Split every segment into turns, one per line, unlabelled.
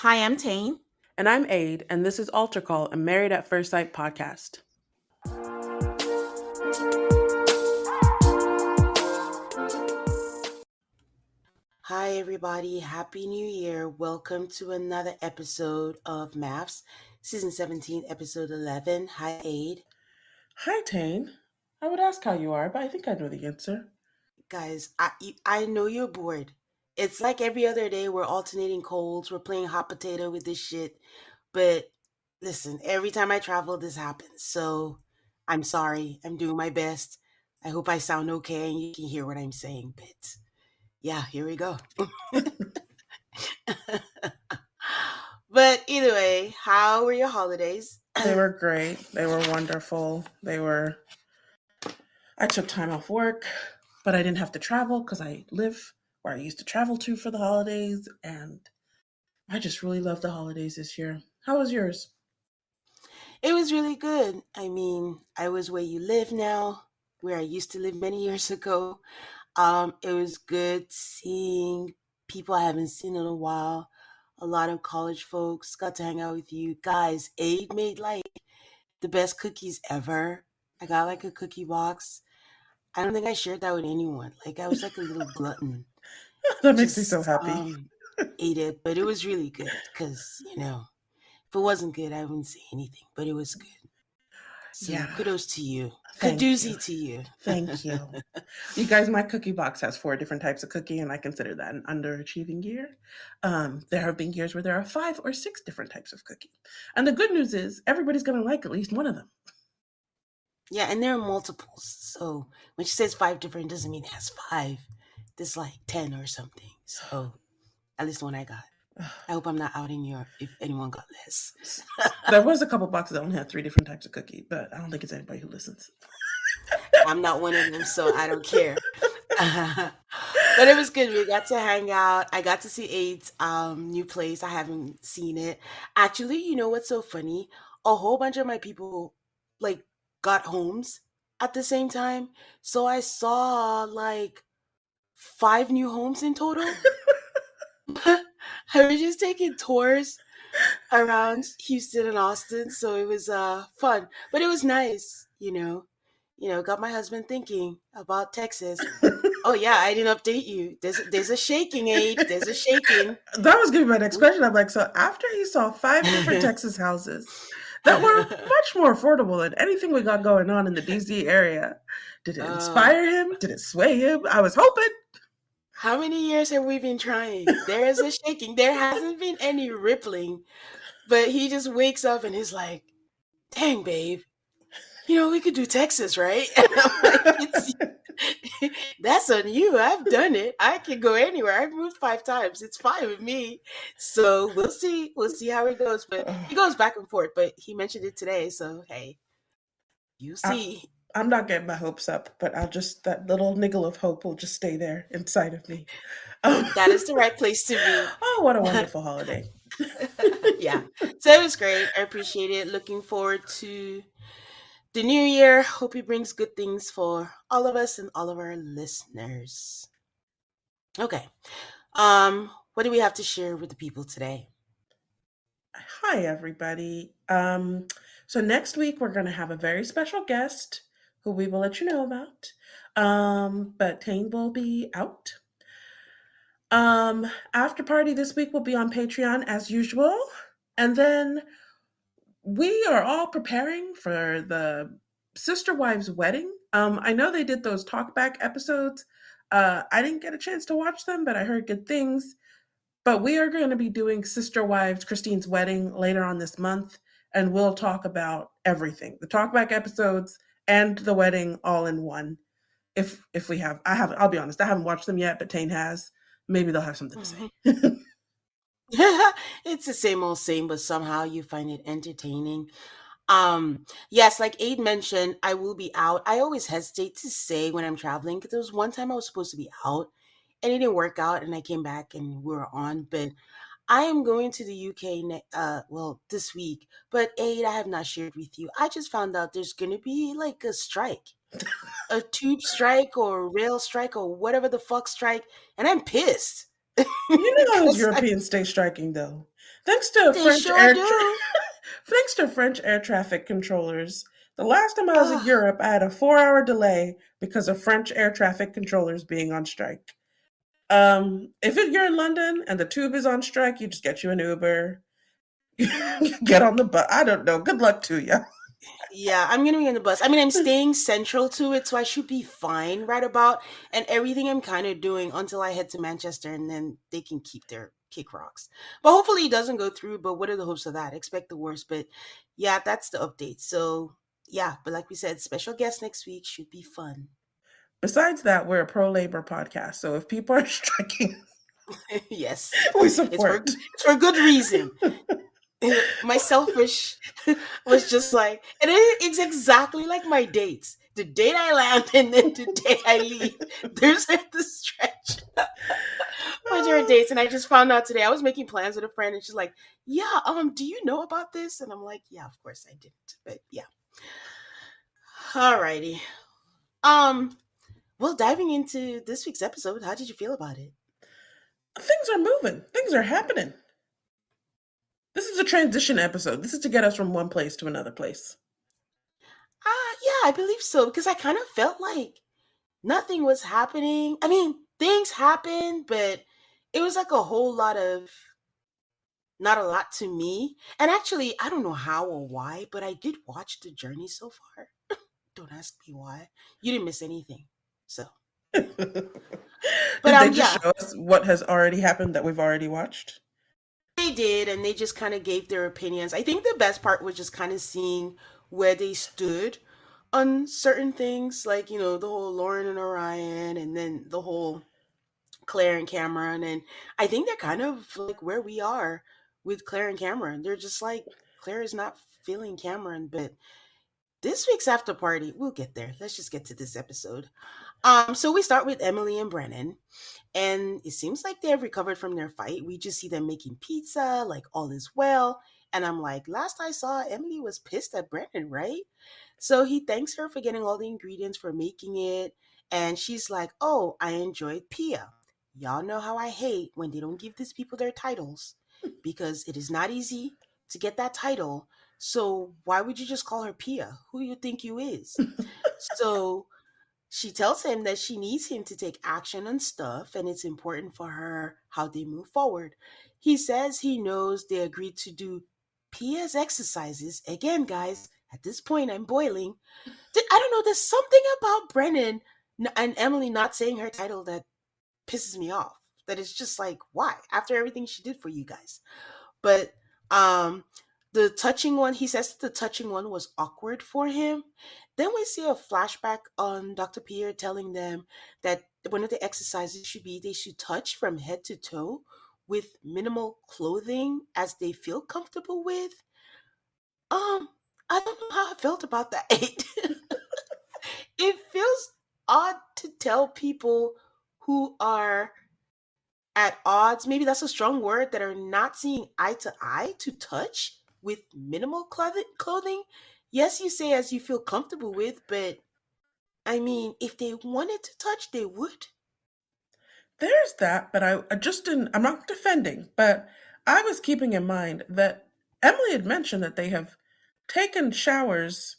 Hi, I'm Tane.
And I'm Aid, and this is Altar Call, a Married at First Sight podcast.
Hi, everybody. Happy New Year. Welcome to another episode of MAFS, Season 17, Episode 11. Hi, Aid.
Hi, Tane. I would ask how you are, but I think I know the answer.
Guys, I know you're bored. It's like every other day we're alternating colds, we're playing hot potato with this shit. But listen, every time I travel, this happens. So I'm sorry. I'm doing my best. I hope I sound okay and you can hear what I'm saying. But yeah, here we go. But either way, how were your holidays?
They were great. They were wonderful. I took time off work, but I didn't have to travel because I live where I used to travel to for the holidays, and I just really love the holidays this year. How was yours?
It was really good. I mean, I was where you live now, where I used to live many years ago. It was good seeing people I haven't seen in a while. A lot of college folks got to hang out with you guys. Aid made like the best cookies ever. I got like a cookie box. I don't think I shared that with anyone. Like I was like a little glutton.
That makes me so
Just
happy.
ate it, but it was really good because if it wasn't good, I wouldn't say anything. But it was good. So
Yeah,
kudos to you.
thank you.
Kadoozy to you.
Thank you. You guys, my cookie box has 4 different types of cookie, and I consider that an underachieving year. There have been years where there are 5 or 6 different types of cookie. And the good news is everybody's going to like at least one of them.
Yeah, and there are multiples. So when she says 5 different, doesn't mean it has five. There's like 10 or something. So at least the one I got. I hope I'm not outing you if anyone got less.
There was a couple boxes that only had 3 different types of cookie, but I don't think it's anybody who listens.
I'm not one of them, so I don't care. But it was good. We got to hang out. I got to see Aid's new place. I haven't seen it. Actually, you know what's so funny? A whole bunch of my people like got homes at the same time. So I saw like 5 new homes in total. I was just taking tours around Houston and Austin, so it was fun. But it was nice, got my husband thinking about Texas. Oh yeah, I didn't update you. There's a shaking aid. There's a shaking.
That was going to be my next question. I'm like, so after he saw 5 different Texas houses that were much more affordable than anything we got going on in the DC area, did it
uh,
inspire him? Did it sway him? I was hoping.
how many years have we been trying? There is a shaking. There hasn't been any rippling, but he just wakes up and he's like, "Dang, babe, we could do Texas, right?" And I'm like, that's on you. I've done it. I can go anywhere. I've moved 5 times. It's fine with me. So we'll see. We'll see how it goes. But he goes back and forth. But he mentioned it today. So hey, you
I,
see.
I'm not getting my hopes up, but that little niggle of hope will just stay there inside of me. Um,
That is the right place to be.
oh, what a wonderful holiday.
Yeah. So it was great. I appreciate it. Looking forward to the new year. Hope it brings good things for all of us and all of our listeners. Okay. What do we have to share with the people today?
Hi, everybody. So next week we're going to have a very special guest who we will let you know about. But Tane will be out. After party this week will be on Patreon as usual. And then we are all preparing for the Sister Wives wedding. I know they did those talkback episodes. I didn't get a chance to watch them, but I heard good things. But we are going to be doing Sister Wives Christine's wedding later on this month, and we'll talk about everything. The talkback episodes and the wedding all in one. If we have, I'll be honest, I haven't watched them yet, but Tane has. Maybe they'll have something to
Mhm.
say.
It's the same old same, but somehow you find it entertaining. Yes, like Aid mentioned, I will be out. I always hesitate to say when I'm traveling because there was one time I was supposed to be out and it didn't work out and I came back and we were on. But I am going to the UK this week. But Aid, I have not shared with you. I just found out there's gonna be like a strike. A tube strike or rail strike or whatever the fuck strike, and I'm pissed.
You know how those
'Cause
Europeans stay striking, though. Thanks to
they
French
sure do.
thanks to French air traffic controllers. The last time I was in
Ugh,
Europe, I had a 4 hour delay because of French air traffic controllers being on strike. If you're in London and the tube is on strike, you just get you an Uber, get on the bus. I don't know. Good luck to you.
yeah, I'm gonna be on the bus. I mean, I'm staying central to it, so I should be fine right about. And everything I'm kind of doing until I head to Manchester, and then they can keep their kick rocks. But hopefully it doesn't go through. But what are the hopes of that? Expect the worst. But yeah, that's the update. So yeah, but like we said, special guest next week should be fun.
Besides that, we're a pro labor podcast, so if people are striking,
Yes,
we
it's
support.
for good reason. My selfish was just like, and it's exactly like my dates. The date I land and then the day I leave. There's like the stretch with your dates. And I just found out today. I was making plans with a friend and she's like, yeah, do you know about this? And I'm like, yeah, of course I didn't. But yeah. Alrighty. Um, well, diving into this week's episode, how did you feel about it?
Things are moving. Things are happening. This is a transition episode. This is to get us from one place to another place.
Yeah, I believe so. Because I kind of felt like nothing was happening. I mean, things happened, but it was like a whole lot of not a lot to me. And actually, I don't know how or why, but I did watch the journey so far. Don't ask me why. You didn't miss anything. So, but
Did they just
yeah,
show us what has already happened that we've already watched?
they did and they just kind of gave their opinions. I think the best part was just kind of seeing where they stood on certain things, like, the whole Lauren and Orion and then the whole Claire and Cameron. And I think they're kind of like where we are with Claire and Cameron. They're just like, Claire is not feeling Cameron. But this week's after party, we'll get there. Let's just get to this episode. So we start with Emily and Brennan, and it seems like they have recovered from their fight. We just see them making pizza, like all is well. And I'm like, last I saw, Emily was pissed at Brennan, right? So he thanks her for getting all the ingredients for making it. And she's like, oh, I enjoyed Pia. Y'all know how I hate when they don't give these people their titles because it is not easy to get that title. So why would you just call her Pia? Who you think you is? So she tells him that she needs him to take action on stuff and it's important for her how they move forward. He says he knows they agreed to do Pia's exercises. Again, guys, at this point I'm boiling. I don't know, there's something about Brennan and Emily not saying her title that pisses me off. That is just like, why? After everything she did for you guys. But um the touching one, he says that the touching one was awkward for him. Then we see a flashback on Dr. Pierre telling them that one of the exercises should be they should touch from head to toe with minimal clothing as they feel comfortable with. Um, I don't know how I felt about that. It feels odd to tell people who are at odds, maybe that's a strong word, that are not seeing eye to eye to touch with minimal clothing. Yes, you say as you feel comfortable with, but I mean, if they wanted to touch, they would.
There's that, but I just didn't. I'm not defending, but I was keeping in mind that Emily had mentioned that they have taken showers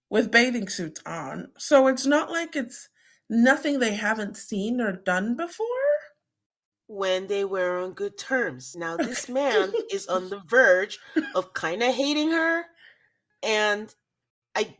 with bathing suits on. So it's not like it's nothing they haven't seen or done before.
When they were on good terms. Now, this man is on the verge of kind of hating her, and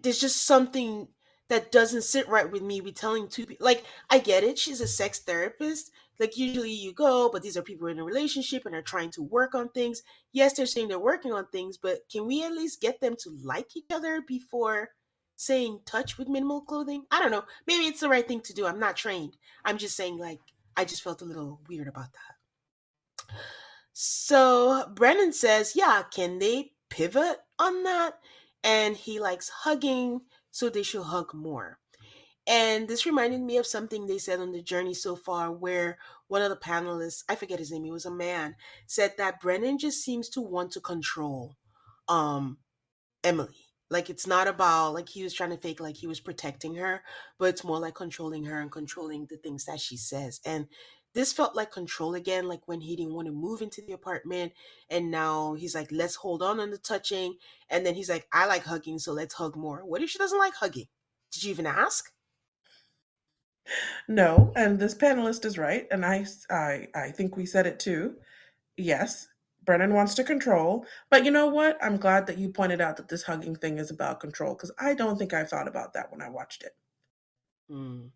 there's just something that doesn't sit right with me with telling two people. Like, I get it, she's a sex therapist. Like, usually you go, but these are people in a relationship and are trying to work on things. Yes, they're saying they're working on things, but can we at least get them to like each other before saying touch with minimal clothing? I don't know. Maybe it's the right thing to do. I'm not trained. I'm just saying, like, I just felt a little weird about that. So Brennan says, yeah, can they pivot on that? And he likes hugging, so they should hug more. And this reminded me of something they said on the journey so far, where one of the panelists, I forget his name, he was a man, said that Brennan just seems to want to control um Emily. Like, it's not about like he was trying to fake like he was protecting her, but it's more like controlling her and controlling the things that she says. And This felt like control again, like when he didn't want to move into the apartment. And now he's like, let's hold on the touching. And then he's like, I like hugging, so let's hug more. What if she doesn't like hugging? Did you even ask?
No, and this panelist is right, and I think we said it too. Yes, Brennan wants to control, but you know what? I'm glad that you pointed out that this hugging thing is about control because I don't think I thought about that when I watched it.
Hmm.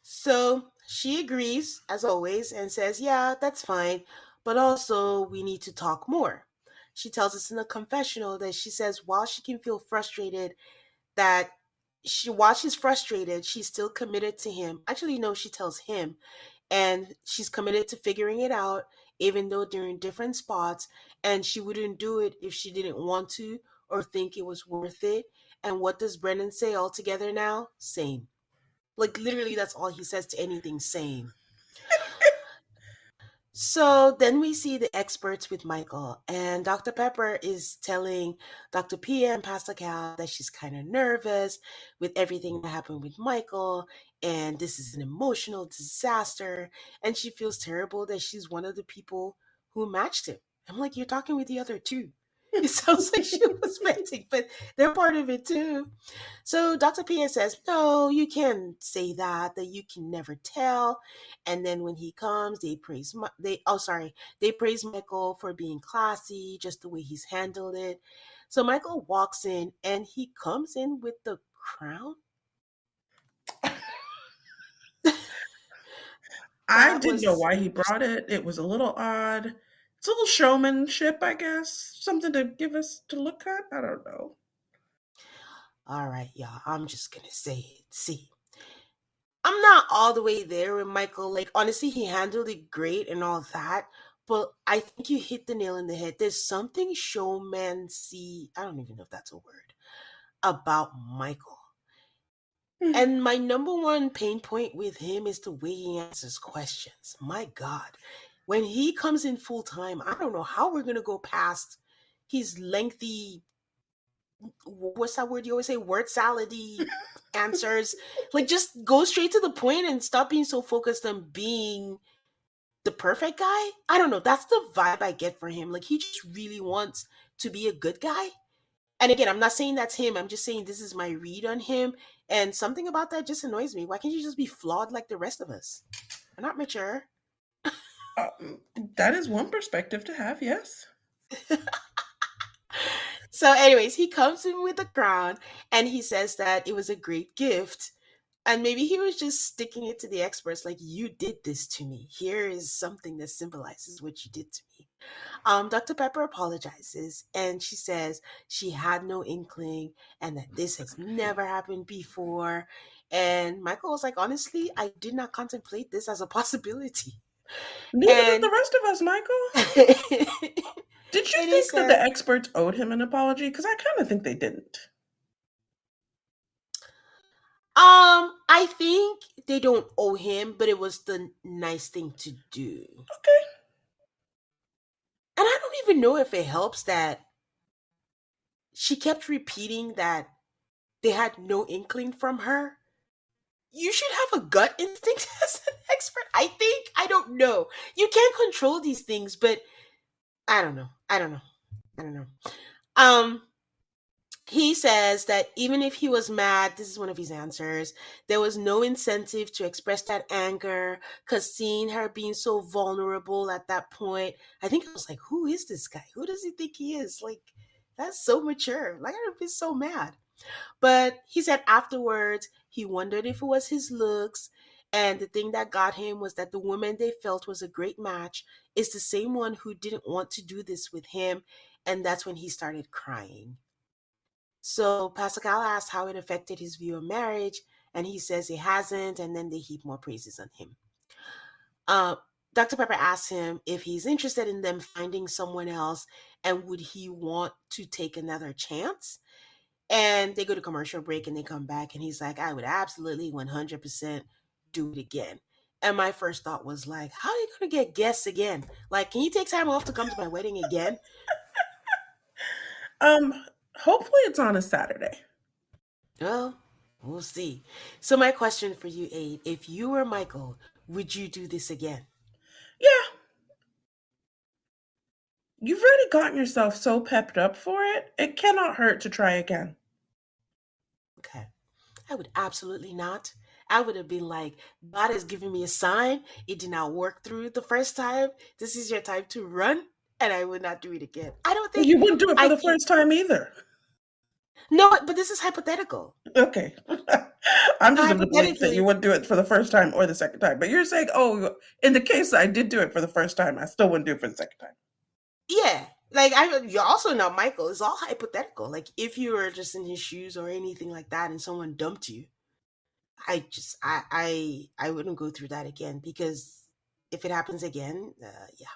So she agrees, as always, and says, yeah, that's fine, but also we need to talk more. She tells us in a confessional that she says while she can feel frustrated, that while she's frustrated, she's still committed to him. Actually, no, she tells him, and she's committed to figuring it out, even though they're in different spots, and she wouldn't do it if she didn't want to or think it was worth it. And what does Brennan say altogether now? Same. Like literally, that's all he says to anything. Same. So then we see the experts with Michael, and Dr. Pepper is telling Dr. Pia and Pastor Cal that she's kind of nervous with everything that happened with Michael, and this is an emotional disaster, and she feels terrible that she's one of the people who matched him. I'm like, you're talking with the other two. It sounds like she was venting, but they're part of it too. So Dr. Pia says, no, you can't say that, that you can never tell. And then when he comes, they praise Michael for being classy, just the way he's handled it. So Michael walks in and he comes in with the crown.
I
That
didn't know
was
why he brought
interesting.
it. It was a little odd. It's a little showmanship, I guess. Something to give us to look at. I don't know.
All right, y'all. I'm just gonna say it. See, I'm not all the way there with Michael. Like, honestly, he handled it great and all that. But I think you hit the nail in the head. There's something showmancy, I don't even know if that's a word, about Michael. And my number one pain point with him is the way he answers questions. My God. When he comes in full time, I don't know how we're going to go past his lengthy, what's that word you always say? Word salady answers. Like, just go straight to the point and stop being so focused on being the perfect guy. I don't know. That's the vibe I get for him. Like, he just really wants to be a good guy. And again, I'm not saying that's him. I'm just saying this is my read on him. And something about that just annoys me. Why can't you just be flawed like the rest of us? We're not mature.
That is one perspective to have, yes.
So, anyways, he comes in with a crown and he says that it was a great gift. And maybe he was just sticking it to the experts like, you did this to me. Here is something that symbolizes what you did to me. Dr. Pepper apologizes and she says she had no inkling and that this has never happened before. And Michael was like, honestly, I did not contemplate this as a possibility.
Neither did the
And
rest of us, Michael.
and
Did you
he
think that the
says,
experts owed him an apology? Because I kind of think they didn't.
I think they don't owe him, but it was the nice thing to do.
Okay.
And I don't even know if it helps that she kept repeating that they had no inkling from her. You should have a gut instinct as an expert. I think. I don't know. You can't control these things, but I don't know. I don't know. I don't know. Um, he says that even if he was mad, this is one of his answers, there was no incentive to express that anger because seeing her being so vulnerable at that point, I think I was like, who is this guy? Who does he think he is? Like, that's so mature. Like, I'd be so mad. But he said afterwards, he wondered if it was his looks. And the thing that got him was that the woman they felt was a great match is the same one who didn't want to do this with him. And that's when he started crying. So Pascal asked how it affected his view of marriage, and he says it hasn't, and then they heap more praises on him. Uh, Dr. Pepper asks him if he's interested in them finding someone else and would he want to take another chance. And they go to commercial break and they come back, and he's like, I would absolutely 100% do it again. And my first thought was like, how are you going to get guests again? Like, can you take time off to come to my wedding again?
Um, Hopefully it's on a Saturday.
Well, we'll see. So my question for you, Aid, if you were Michael, Would you do this again?
Yeah, you've already gotten yourself so pepped up for it, it cannot hurt to try again.
Okay. I would absolutely not. I would have been like, God has given me a sign. It did not work through the first time. This is your time to run. And I would not do it again. I don't think,
You wouldn't do it for
I
the
think,
first time either.
no, but this is hypothetical.
Okay. I'm
So
just of the belief that you
hypothetically,
wouldn't do it for the first time or the second time. But you're saying, oh, in the case I did do it for the first time, I still wouldn't do it for the second time.
yeah. Like you're also not Michael. It's all hypothetical. Like if you were just in his shoes or anything like that, and someone dumped you, I wouldn't go through that again because if it happens again, yeah.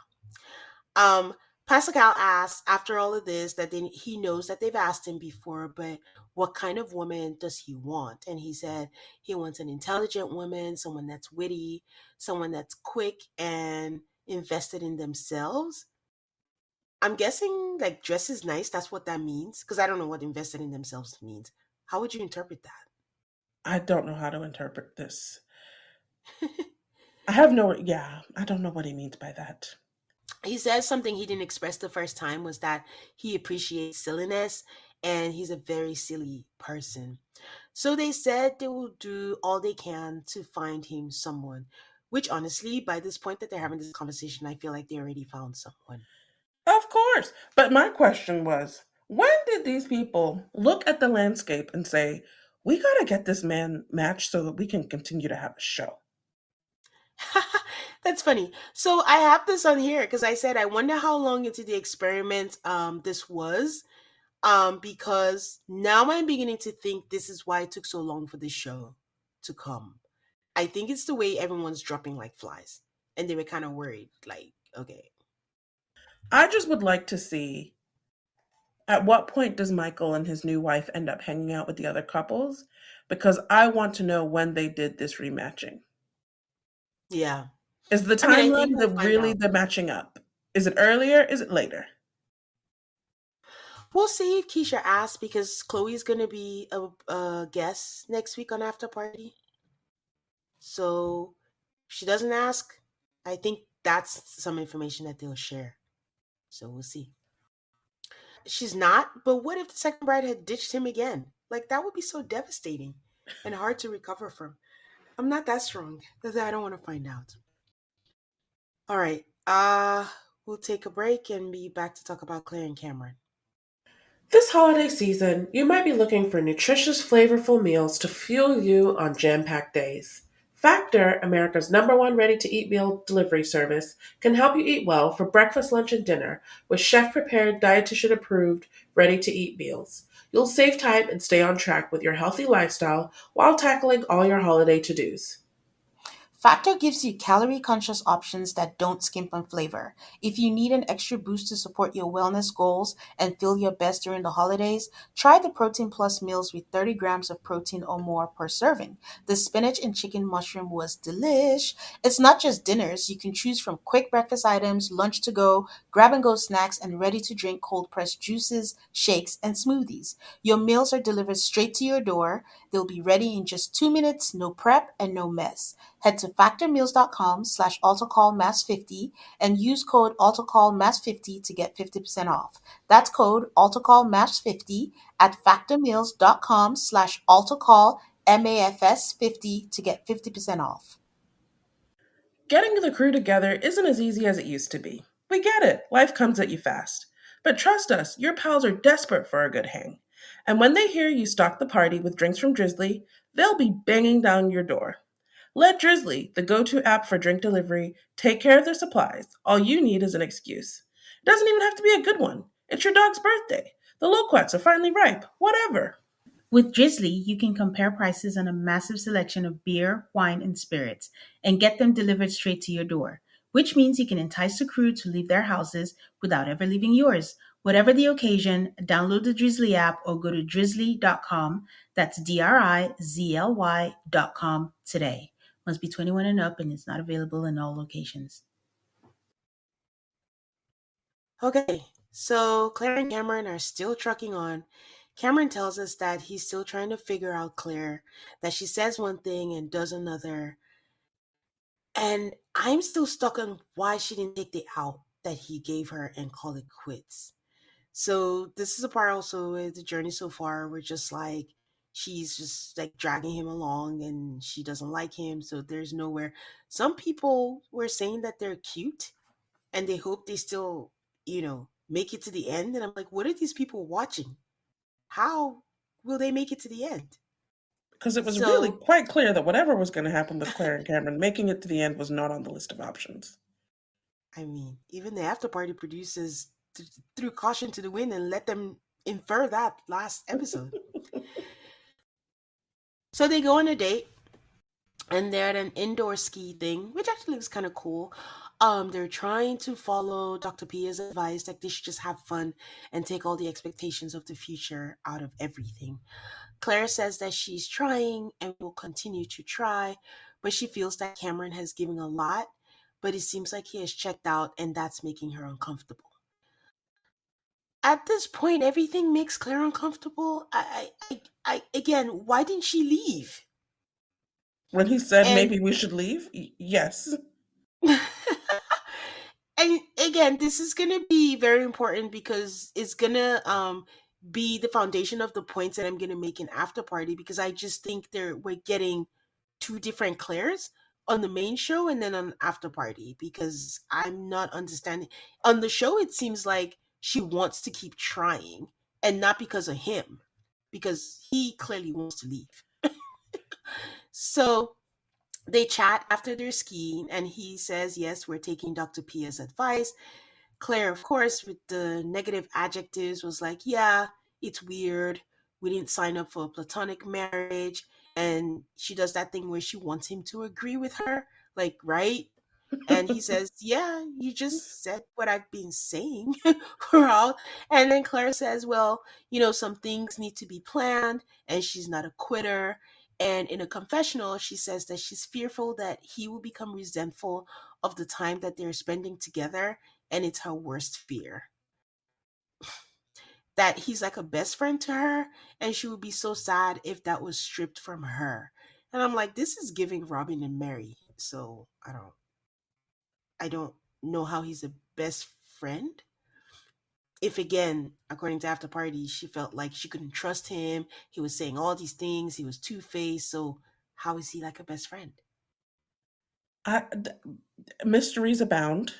Um, Pascal asks after all of this that he knows that they've asked him before, but what kind of woman does he want? And he said he wants an intelligent woman, someone that's witty, someone that's quick and invested in themselves. I'm guessing like dress is nice. That's what that means because I don't know what invested in themselves means. How would you interpret
I don't know how to interpret this.
that?
I have no, yeah, I don't know what he means by that.
He says something he didn't express the first time was that he appreciates silliness and he's a very silly person. So they said they will do all they can to find him someone, which honestly, by this point that they're having this conversation, I feel like they already found someone.
Of course. But my question was, when did these people look at the landscape and say, we got to get this man matched so that we can continue to have a show?
That's funny. So I have this on here because I said I wonder how long into the experiment this was. Because now I'm beginning to think this is why it took so long for this show to come. I think it's the way everyone's dropping like flies. And they were kind of worried, like, okay.
I just would like to see at what point does Michael and his new wife end up hanging out with the other couples? Because I want to know when they did this rematching.
Yeah.
Is the
I mean, I think
timeline
we'll
the
find
really
out.
the matching up? Is it earlier? Is it later?
We'll see if Keisha asks because Chloe's going to be a guest next week on After Party. So if she doesn't ask, I think that's some information that they'll share. So we'll see. She's not, but what if the second bride had ditched him again? Like that would be so devastating and hard to recover from. I'm not that strong because I don't want to find out. All right. We'll take a break and be back to talk about Claire and Cameron.
This holiday season, you might be looking for nutritious, flavorful meals to fuel you on jam packed days. Factor, America's number one ready to eat meal delivery service, can help you eat well for breakfast, lunch, and dinner with chef prepared, dietitian approved, ready to eat meals. You'll save time and stay on track with your healthy lifestyle while tackling all your holiday to dos.
Factor gives you calorie conscious options that don't skimp on flavor. If you need an extra boost to support your wellness goals and feel your best during the holidays, try the Protein Plus meals with 30 grams of protein or more per serving. The spinach and chicken mushroom was delish. It's not just dinners. You can choose from quick breakfast items, lunch to go, grab and go snacks, and ready to drink cold pressed juices, shakes, and smoothies. Your meals are delivered straight to your door. They'll be ready in just 2 minutes, no prep and no mess. Head to factormeals.com/autocallmass50 and use code autocallmass50 to get 50% off. That's code autocallmass50 at factormeals.com/autocallmafs50 to get 50% off.
Getting the crew together isn't as easy as it used to be. We get it, life comes at you fast. But trust us, your pals are desperate for a good hang. And when they hear you stock the party with drinks from Drizzly, they'll be banging down your door. Let Drizzly, the go to app for drink delivery, take care of their supplies. All you need is an excuse. It doesn't even have to be a good one. It's your dog's birthday. The loquats are finally ripe. Whatever.
With Drizzly, you can compare prices on a massive selection of beer, wine, and spirits and get them delivered straight to your door, which means you can entice the crew to leave their houses without ever leaving yours. Whatever the occasion, download the Drizzly app or go to drizzly.com. That's DRIZLY.com today. Must be 21 and up and it's not available in all locations.
Okay, so Claire and Cameron are still trucking on. Cameron tells us that he's still trying to figure out Claire, that she says one thing and does another. And I'm still stuck on why she didn't take the out that he gave her and call it quits. So this is a part also with the journey so far. We're just like she's just like dragging him along and she doesn't like him. So there's nowhere. Some people were saying that they're cute and they hope they still, make it to the end. And I'm like, what are these people watching? How will they make it to the end?
Because it was really
So,
quite clear that whatever was going to happen with Claire and Cameron, making it to the end was not on the list of options.
I mean, even the after party producers threw caution to the wind and let them infer that last episode. So they go on a date and they're at an indoor ski thing, which actually looks kind of cool. They're trying to follow Dr. Pia's advice that they should just have fun and take all the expectations of the future out of everything. Claire says that she's trying and will continue to try, but she feels that Cameron has given a lot, but it seems like he has checked out and that's making her uncomfortable. At this point, everything makes Claire uncomfortable. Again, why didn't she leave?
When he said
And
maybe we should leave, yes.
and again, this is gonna be very important because it's gonna be the foundation of the points that I'm gonna make in after party because I just think we're getting two different Claires on the main show and then on after party because I'm not understanding on the show it seems like she wants to keep trying and not because of him because he clearly wants to leave. So they chat after their skiing and he says yes, we're taking Dr. Pia's advice. Claire, of course, with the negative adjectives, was like, yeah, it's weird. We didn't sign up for a platonic marriage. And she does that thing where she wants him to agree with her, like, right? And he says, yeah, you just said what I've been saying. We're all. And then Claire says, well, some things need to be planned, and she's not a quitter. And in a confessional, she says that she's fearful that he will become resentful of the time that they're spending together, and it's her worst fear. That he's like a best friend to her, and she would be so sad if that was stripped from her. And I'm like, this is giving Robin and Mary. So I don't know how he's a best friend. If again, according to After Party, she felt like she couldn't trust him. He was saying all these things. He was two faced. So how is he like a best friend?
Mysteries abound.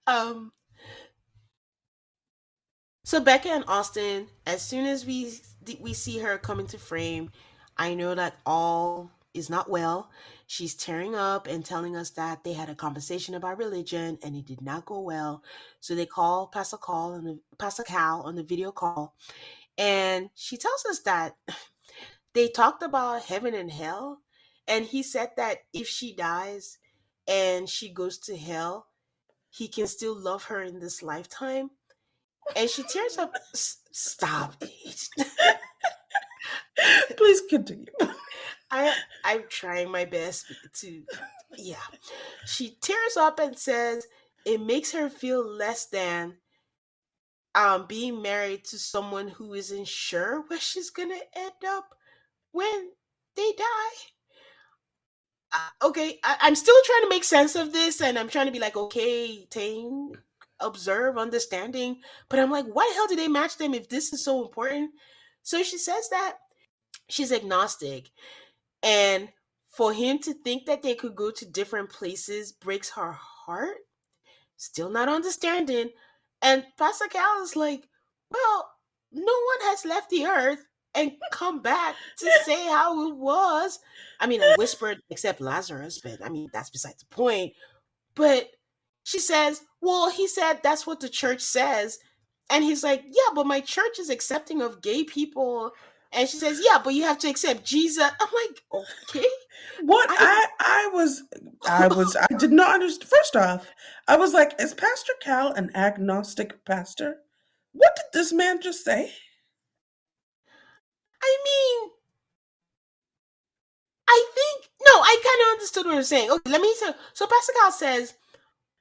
um. So Becca and Austin, as soon as we see her come into frame, I know that all is not well. She's tearing up and telling us that they had a conversation about religion and it did not go well. So they call Pastor Cal on the video call, and she tells us that they talked about heaven and hell, and he said that if she dies and she goes to hell, he can still love her in this lifetime. And she tears up. Stop.
Please continue.
I I'm trying my best to. Yeah. She tears up and says it makes her feel less than being married to someone who isn't sure where she's gonna end up when they die. Okay, I'm still trying to make sense of this, and I'm trying to be like, okay, tame, observe, understanding. But I'm like, why the hell did they match them if this is so important? So she says that she's agnostic, and for him to think that they could go to different places breaks her heart. Still not understanding. And Pastor Cal is like, well, no one has left the earth and come back to say how it was. I mean, I whispered, except Lazarus, but I mean, that's beside the point. But she says, well, he said that's what the church says. And he's like, yeah, but my church is accepting of gay people. And she says, yeah, but you have to accept Jesus. I'm like, okay.
What
I
I did not understand. First off, I was like, is Pastor Cal an agnostic pastor? What did this man just say?
I mean, I think no, I kind of understood what you're saying. Okay, let me tell. So Pascal says,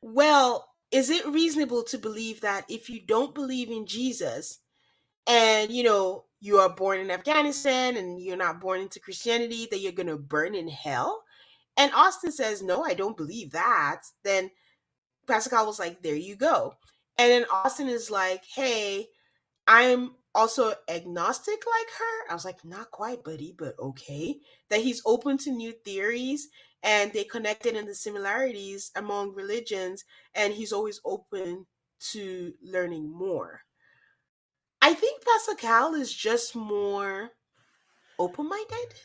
"Well, is it reasonable to believe that if you don't believe in Jesus, and you are born in Afghanistan and you're not born into Christianity, that you're going to burn in hell. And Austin says, no, I don't believe that. Then Pascal was like, there you go. And then Austin is like, hey, I'm also agnostic like her. I was like, not quite, buddy, but okay. That he's open to new theories and they connected in the similarities among religions, and he's always open to learning more. I think Pascal is just more open minded.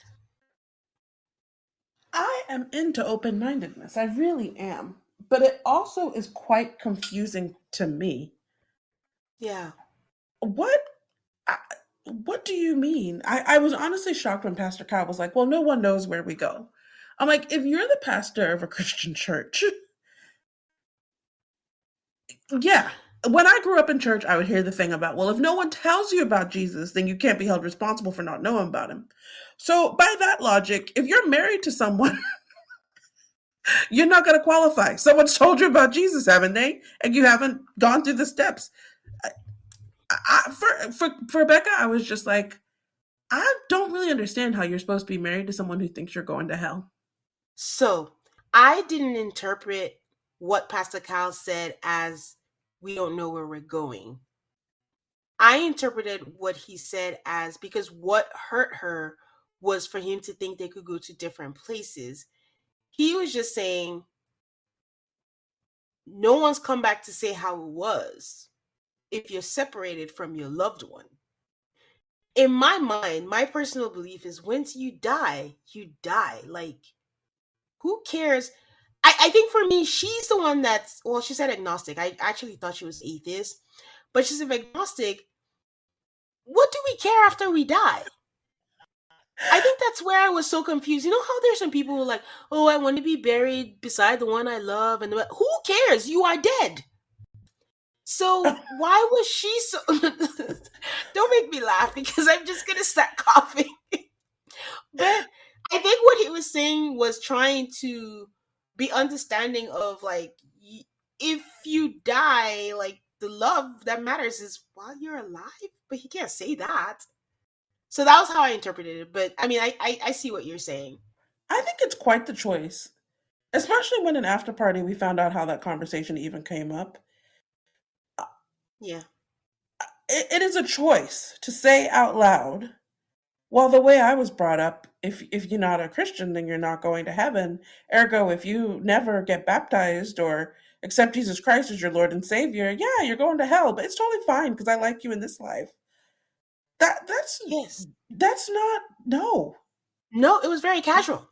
I am into open mindedness. I really am. But it also is quite confusing to me.
Yeah.
What I- what do you mean? I was honestly shocked when Pastor Kyle was like, well, no one knows where we go. I'm like, if you're the pastor of a Christian church, yeah. When I grew up in church, I would hear the thing about, well, if no one tells you about Jesus, then you can't be held responsible for not knowing about him. So, by that logic, if you're married to someone, you're not going to qualify. Someone's told you about Jesus, haven't they? And you haven't gone through the steps. For Becca, I was just like, I don't really understand how you're supposed to be married to someone who thinks you're going to hell.
So I didn't interpret what Pastor Kyle said as we don't know where we're going. I interpreted what he said as, because what hurt her was for him to think they could go to different places. He was just saying, no one's come back to say how it was if you're separated from your loved one. In my mind, my personal belief is once you die, you die. Like, who cares? I think for me, she's the one that's, well, she said agnostic. I actually thought she was atheist, but she's agnostic. What do we care after we die? I think that's where I was so confused. You know how there's some people who are like, oh, I want to be buried beside the one I love, and who cares? You are dead. So why was she so? Don't make me laugh because I'm just gonna start coughing. But I think what he was saying was trying to be understanding of like, if you die, like the love that matters is while you're alive. But he can't say that. So that was how I interpreted it. But I mean, I see what you're saying.
I think it's quite the choice, especially when in after party we found out how that conversation even came up.
Yeah.
It is a choice to say out loud, well, the way I was brought up, if you're not a Christian, then you're not going to heaven. Ergo, if you never get baptized or accept Jesus Christ as your Lord and Savior, yeah, you're going to hell. But it's totally fine because I like you in this life. That
Yes.
that's not no.
No, it was very casual.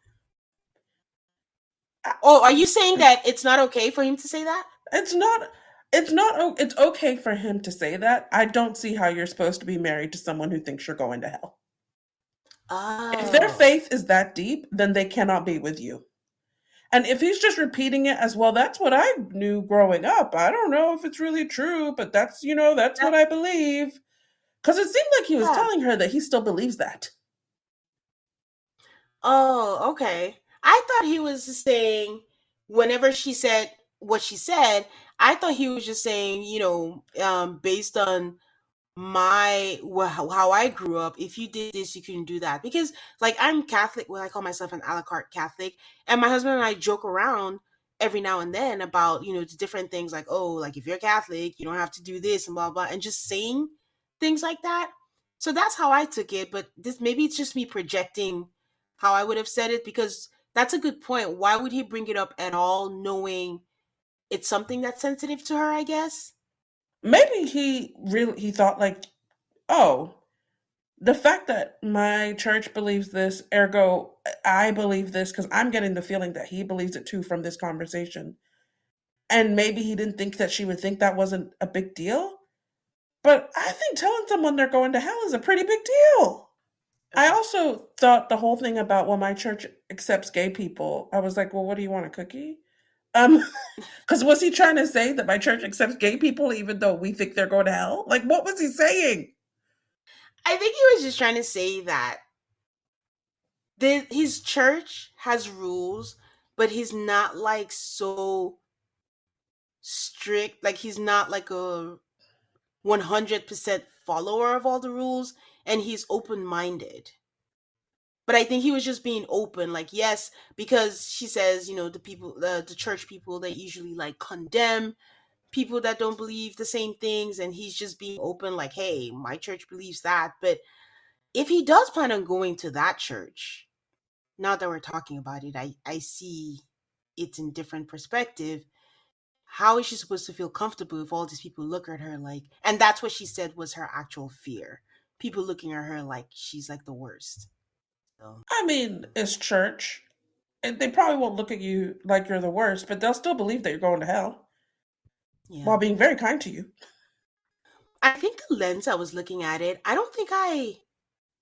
I-
Oh, are you saying that it's not okay for him to say that?
It's not. It's not. It's okay for him to say that. I don't see how you're supposed to be married to someone who thinks you're going to hell. If their
Oh.
faith is that deep, then they cannot be with you. And if he's just repeating it as well, that's what I knew growing up. I don't know if it's really true, but that's
That,
what I believe. Because it seemed like he was
yeah.
telling her that he still believes that.
Oh, okay. I thought he was just saying, whenever she said what she said, I thought he was just saying, based on how I grew up, if you did this, you couldn't do that. Because like I'm Catholic, well, I call myself an a la carte Catholic, and my husband and I joke around every now and then about the different things, like, oh, like if you're Catholic, you don't have to do this and blah blah, and just saying things like that. So that's how I took it. But this, maybe it's just me projecting how I would have said it, because that's a good point. Why would he bring it up at all, knowing it's something that's sensitive to her? I guess.
Maybe he thought like, oh, the fact that my church believes this, ergo I believe this because I'm getting the feeling that he believes it too from this conversation. And maybe he didn't think that she would think that wasn't a big deal. But I think telling someone they're going to hell is a pretty big deal. I
Okay.
also thought the whole thing about, well, my church accepts gay people. I was like, well, what do you want, a cookie? Um, because was he trying to say that my church accepts gay people even though we think they're going to hell? Like, what was he saying?
I think he was just trying to say that his church has rules, but he's not like so strict. Like he's not like a 100% follower of all the rules, and he's open-minded. But I think he was just being open, like, yes, because she says, the people, the church people, they usually like condemn people that don't believe the same things, and he's just being open, like, hey, my church believes that. But if he does plan on going to that church, now that we're talking about it, I see it in different perspective. How is she supposed to feel comfortable if all these people look at her like, and that's what she said was her actual fear, people looking at her like she's like the worst. So
I mean, it's church. And they probably won't look at you like you're the worst, but they'll still believe that you're going to hell
yeah,
while being very kind to you.
I think the lens I was looking at it, I don't think I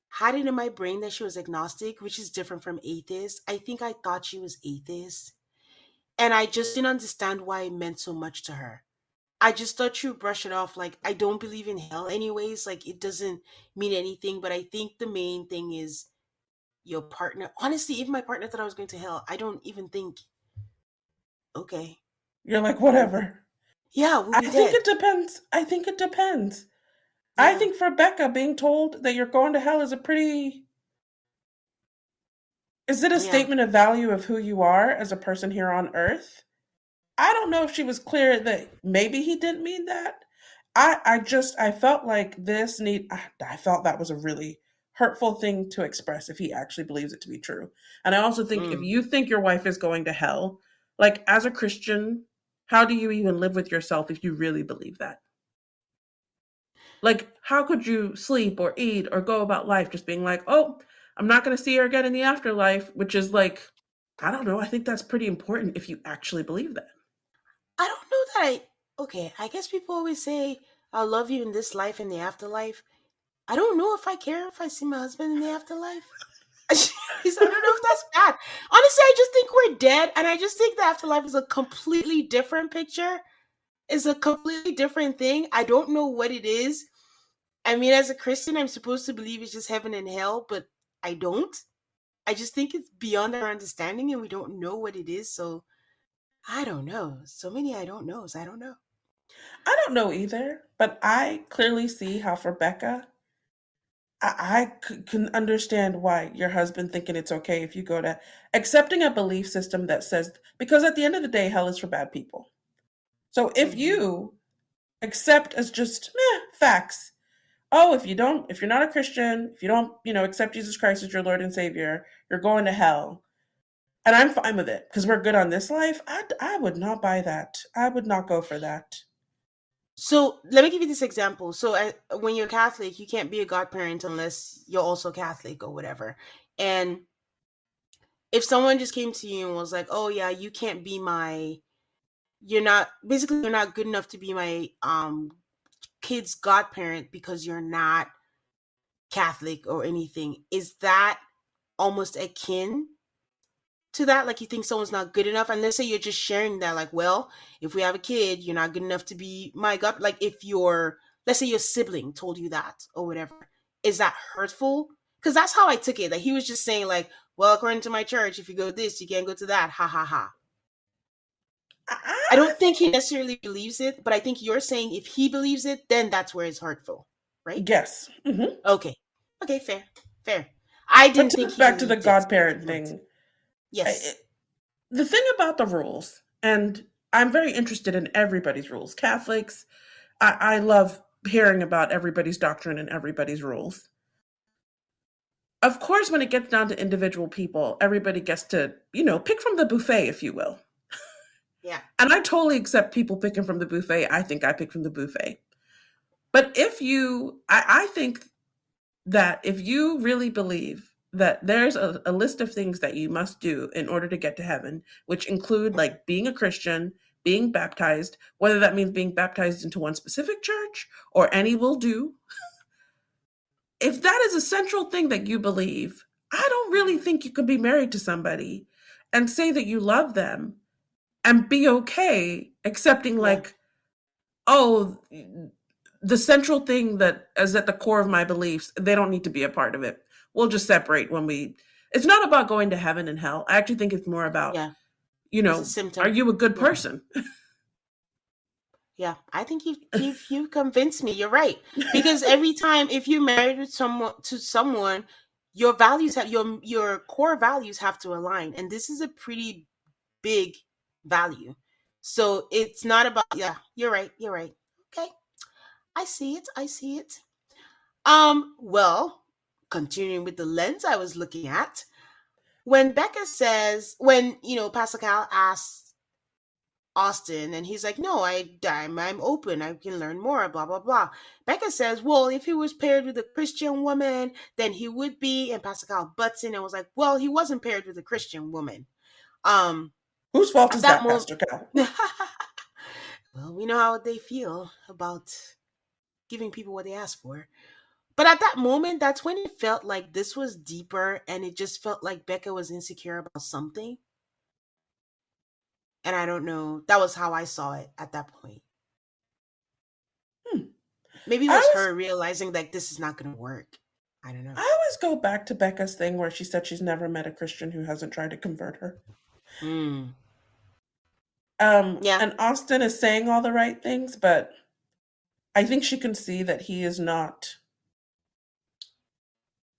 had it in my brain that she was agnostic, which is different from atheist. I think I thought she was atheist, and I just didn't understand why it meant so much to her. I just thought she would brush it off like, I don't believe in hell anyways, like it doesn't mean anything. But I think the main thing is your partner. Honestly, even my partner thought I was going to hell. I don't even think, okay,
You're like,
we'll be,
whatever.
yeah, we'll
I
be
think it
dead.
depends. I think it depends. I
Yeah.
think for Becca, being told that you're going to hell is a pretty. Is it a
Yeah.
statement of value of who you are as a person here on earth? I don't know if she was clear that maybe he didn't mean that. I felt like I felt that was a really hurtful thing to express if he actually believes it to be true. And I also think if
Mm.
you think your wife is going to hell, like as a Christian, how do you even live with yourself if you really believe that? Like, how could you sleep or eat or go about life just being like, oh, I'm not going to see her again in the afterlife, which is like, I don't know. I think that's pretty important if you actually believe that.
I don't know that okay, I guess people always say, I'll love you in this life and the afterlife. I don't know if I care if I see my husband in the afterlife. I don't know if that's bad. Honestly, I just think we're dead, and I just think the afterlife is a completely different picture. It's a completely different thing. I don't know what it is. I mean, as a Christian, I'm supposed to believe it's just heaven and hell, but I don't. I just think it's beyond our understanding, and we don't know what it is. So I don't know. So many I don't knows. I don't know.
I don't know either, but I clearly see how for Becca, can understand why your husband thinking it's okay if you go to accepting a belief system that says, because at the end of the day, hell is for bad people. So if
Hmm.
you accept as just facts, oh, if you're not a Christian, if you don't, accept Jesus Christ as your Lord and Savior, you're going to hell. And I'm fine with it because we're good on this life. I would not buy that. I would not go for that.
So let me give you this example. So when you're Catholic, you can't be a godparent unless you're also Catholic or whatever. And if someone just came to you and was like, "Oh yeah, you can't be my, you're not good enough to be my kid's godparent because you're not Catholic or anything," is that almost akin to that? Like, you think someone's not good enough, and let's say you're just sharing that, like, well, if we have a kid, you're not good enough to be my god. Like, if your, let's say your sibling told you that or whatever, is that hurtful? Because that's how I took it. Like, he was just saying, like, well, according to my church, if you go this, you can't go to that. Ha ha ha. I
I
don't think
think
he necessarily believes it, but I think you're saying if he believes it, then that's where it's hurtful, right?
yes.
Okay. Okay, fair. Fair. I
But
didn't
to
think
go
he
back to the
believed it, so it
godparent
went.
thing,
Yes.
the thing about the rules, and I'm very interested in everybody's rules. Catholics, I love hearing about everybody's doctrine and everybody's rules. Of course, when it gets down to individual people, everybody gets to, pick from the buffet, if you will.
Yeah.
And I totally accept people picking from the buffet. I think I pick from the buffet. But I think that if you really believe that there's a list of things that you must do in order to get to heaven, which include like being a Christian, being baptized, whether that means being baptized into one specific church or any will do, if that is a central thing that you believe, I don't really
Mhm.
think you could be married to somebody and say that you love them and be okay accepting
Yeah.
like, oh, the central thing that is at the core of my beliefs, they don't need to be a part of it. We'll just separate when we. It's not about going to heaven and hell. I actually think it's more about,
Yeah.
you
It's a
know, are
symptom.
you a good
Yeah.
person?
Yeah, I think you convinced me. You're right. Because every time if you're married with someone, your values have your core values have to align. And this is a pretty big value. So it's not about, yeah, you're right. You're right. Okay. I see it. I see it. Well, continuing with the lens I was looking at, when Becca says, when, Pascal asks Austin, and he's like, "No, I'm open. I can learn more." Blah blah blah. Becca says, "Well, if he was paired with a Christian woman, then he would be." And Pascal butts in and was like, "Well, he wasn't paired with a Christian woman." Um,
Whose fault
at
is
that
that,
moment,
Pastor Cal?
well, we know how they feel about giving people what they ask for. But at that moment, that's when it felt like this was deeper, and it just felt like Becca was insecure about something. And I don't know. That was how I saw it at that point.
Hmm.
Maybe it
I
was
always
her realizing like this is not going to work. I don't know.
I always go back to Becca's thing where she said she's never met a Christian who hasn't tried to convert her.
Hmm. Yeah.
And Austin is saying all the right things, but I think she can see that he is not.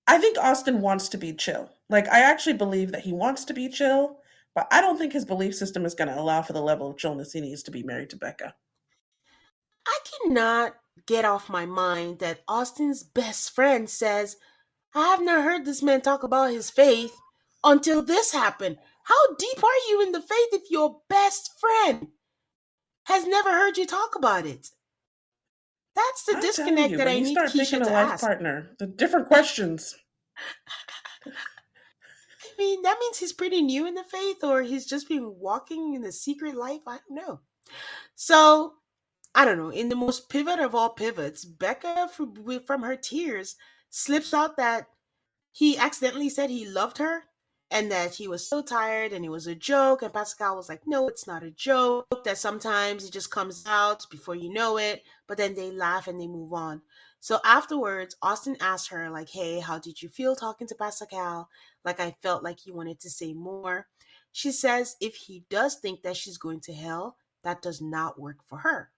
I think Austin wants to be chill. Like, I actually believe that he wants to be chill, but I don't think his belief system is going to allow for the level of chillness he needs to be married to Becca.
I cannot get off my mind that Austin's best friend says, "I have never heard this man talk about his faith until this happened." How deep are you in the faith if your best friend has never heard you talk about it? That's the
I'm telling
disconnect
you,
that
when
I
you
need
start
Keisha
picking a
to
life
ask.
partner, the different questions.
I mean, that means he's pretty new in the faith, or he's just been walking in the secret life. I don't know. So, I don't know. In the most pivot of all pivots, Becca, from her tears, slips out that he accidentally said he loved her and that he was so tired and it was a joke. And Pascal was like, "No, it's not a joke. That sometimes it just comes out before you know it." But then they laugh and they move on. So afterwards, Austin asked her, like, "Hey, how did you feel talking to Pascal? Like, I felt like you wanted to say more." She says if he does think that she's going to hell, that does not work for her.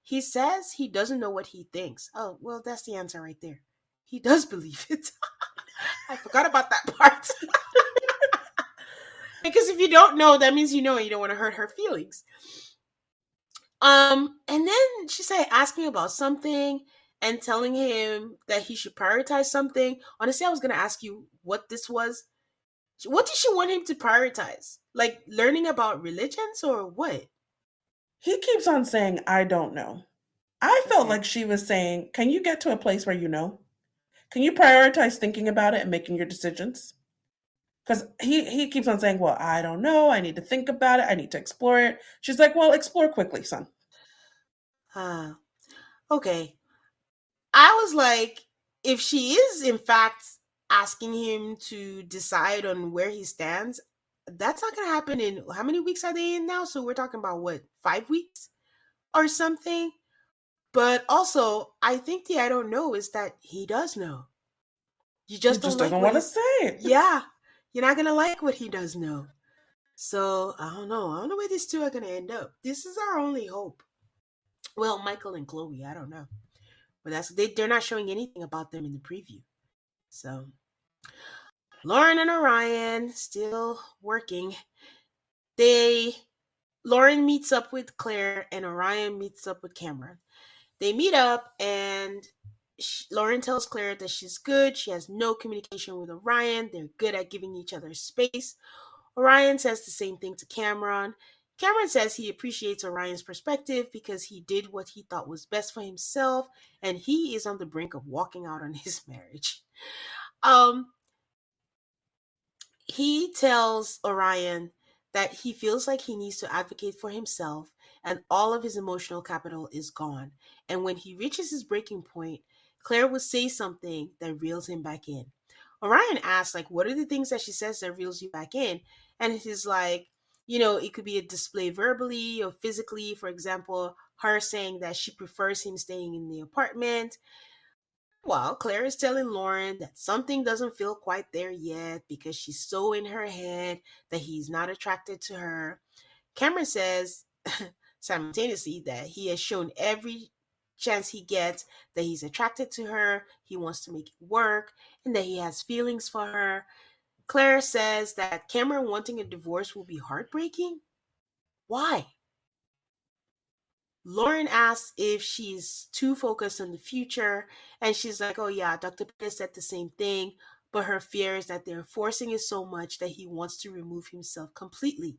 He says he doesn't know what he thinks. Oh, well, that's the answer right there. He does believe it. I forgot about that part. Because if you don't know, that means you know and you don't want to hurt her feelings. And then she said asking about something and telling him that he should prioritize something. Honestly, I was gonna ask you what this was. What did she want him to prioritize? Like learning about religions or what?
He keeps on saying, I don't know. I felt
Okay.
like she was saying, can you get to a place where you know? Can you prioritize thinking about it and making your decisions? Because he keeps on saying, well, I don't know. I need to think about it. I need to explore it. She's like, well, explore quickly, son.
Ah, okay. I was like, if she is in fact asking him to decide on where he stands, that's not going to happen in how many weeks are they in now? So we're talking about what, 5 weeks or something? But also, I think the I don't know is that he does know. You
He
just don't
just
like
doesn't
what
want to
he's,
say it.
yeah, you're not going to like what he does know. So I don't know. I don't know where these two are going to end up. This is our only hope. Well, Michael and Chloe, I don't know. But they're not showing anything about them in the preview. So Lauren and Orion still working. They Lauren meets up with Claire and Orion meets up with Cameron. They meet up and Lauren tells Claire that she's good. She has no communication with Orion. They're good at giving each other space. Orion says the same thing to Cameron. Cameron says he appreciates Orion's perspective because he did what he thought was best for himself and he is on the brink of walking out on his marriage. Um, he tells Orion that he feels like he needs to advocate for himself and all of his emotional capital is gone. And when he reaches his breaking point, Claire will say something that reels him back in. Orion asks, like, what are the things that she says that reels you back in? And he's like, it could be a display verbally or physically. For example, her saying that she prefers him staying in the apartment, while Claire is telling Lauren that something doesn't feel quite there yet because she's so in her head that he's not attracted to her. Cameron says simultaneously that he has shown every chance he gets that he's attracted to her, he wants to make it work, and that he has feelings for her. Claire says that Cameron wanting a divorce will be heartbreaking. Why? Lauren asks if she's too focused on the future, and she's like, oh, yeah, Dr. Pettis said the same thing, but her fear is that they're forcing it so much that he wants to remove himself completely.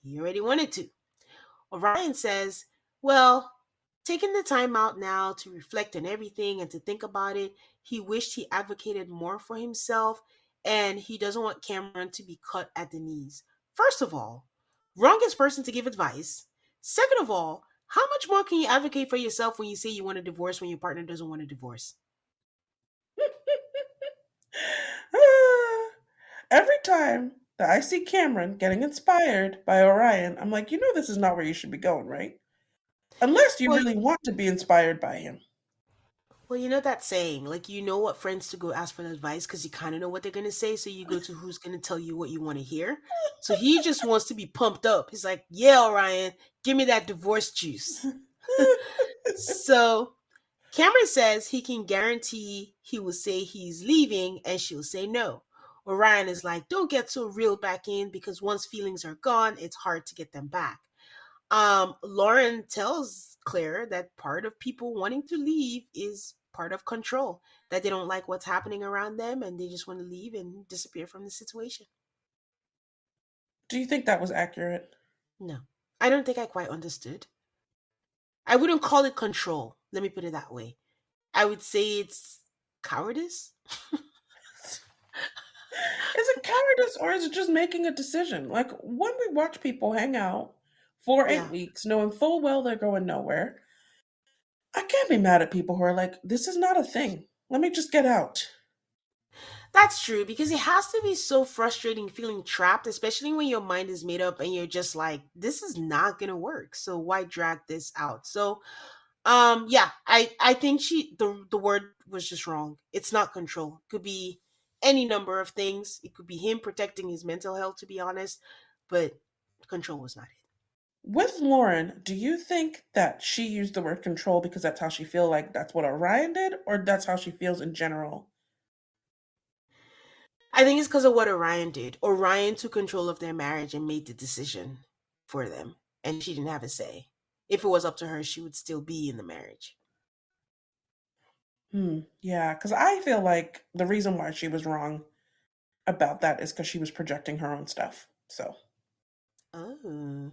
He already wanted to. Orion says, well, taking the time out now to reflect on everything and to think about it, he wished he advocated more for himself and he doesn't want Cameron to be cut at the knees. First of all, wrongest person to give advice. Second of all, how much more can you advocate for yourself when you say you want a divorce when your partner doesn't want a divorce?
Every time that I see Cameron getting inspired by Orion, I'm like, this is not where you should be going, right? Unless you
Well,
really want to be inspired by him.
Well, you know that saying, like you know what friends to go ask for advice because you kind of know what they're gonna say, so you go to who's gonna tell you what you want to hear. So he just wants to be pumped up. He's like, "Yeah, Orion, give me that divorce juice." So Cameron says he can guarantee he will say he's leaving, and she'll say no. Orion is like, "Don't get so real back in because once feelings are gone, it's hard to get them back." Lauren tells Claire that part of people wanting to leave is part of control, that they don't like what's happening around them and they just want to leave and disappear from the situation.
Do you think that was accurate?
No, I don't think I quite understood. I wouldn't call it control. Let me put it that way. I would say it's cowardice.
Is it cowardice or is it just making a decision? Like when we watch people hang out for eight
Yeah,
weeks, knowing full well they're going nowhere, I can't be mad at people who are like, this is not a thing. Let me just get out.
that's true because it has to be so frustrating feeling trapped, especially when your mind is made up and you're just like, this is not going to work. So why drag this out? So yeah, I think the word was just wrong. It's not control. It could be any number of things. It could be him protecting his mental health, to be honest, but control was not it.
With Lauren, do you think that she used the word control because that's how she feel like that's what Orion did, or that's how she feels in general?
I think it's because of what Orion did. Orion took control of their marriage and made the decision for them, and she didn't have a say. If it was up to her, she would still be in the marriage.
Yeah, because I feel like the reason why she was wrong about that is because she was projecting her own stuff. So,
Oh.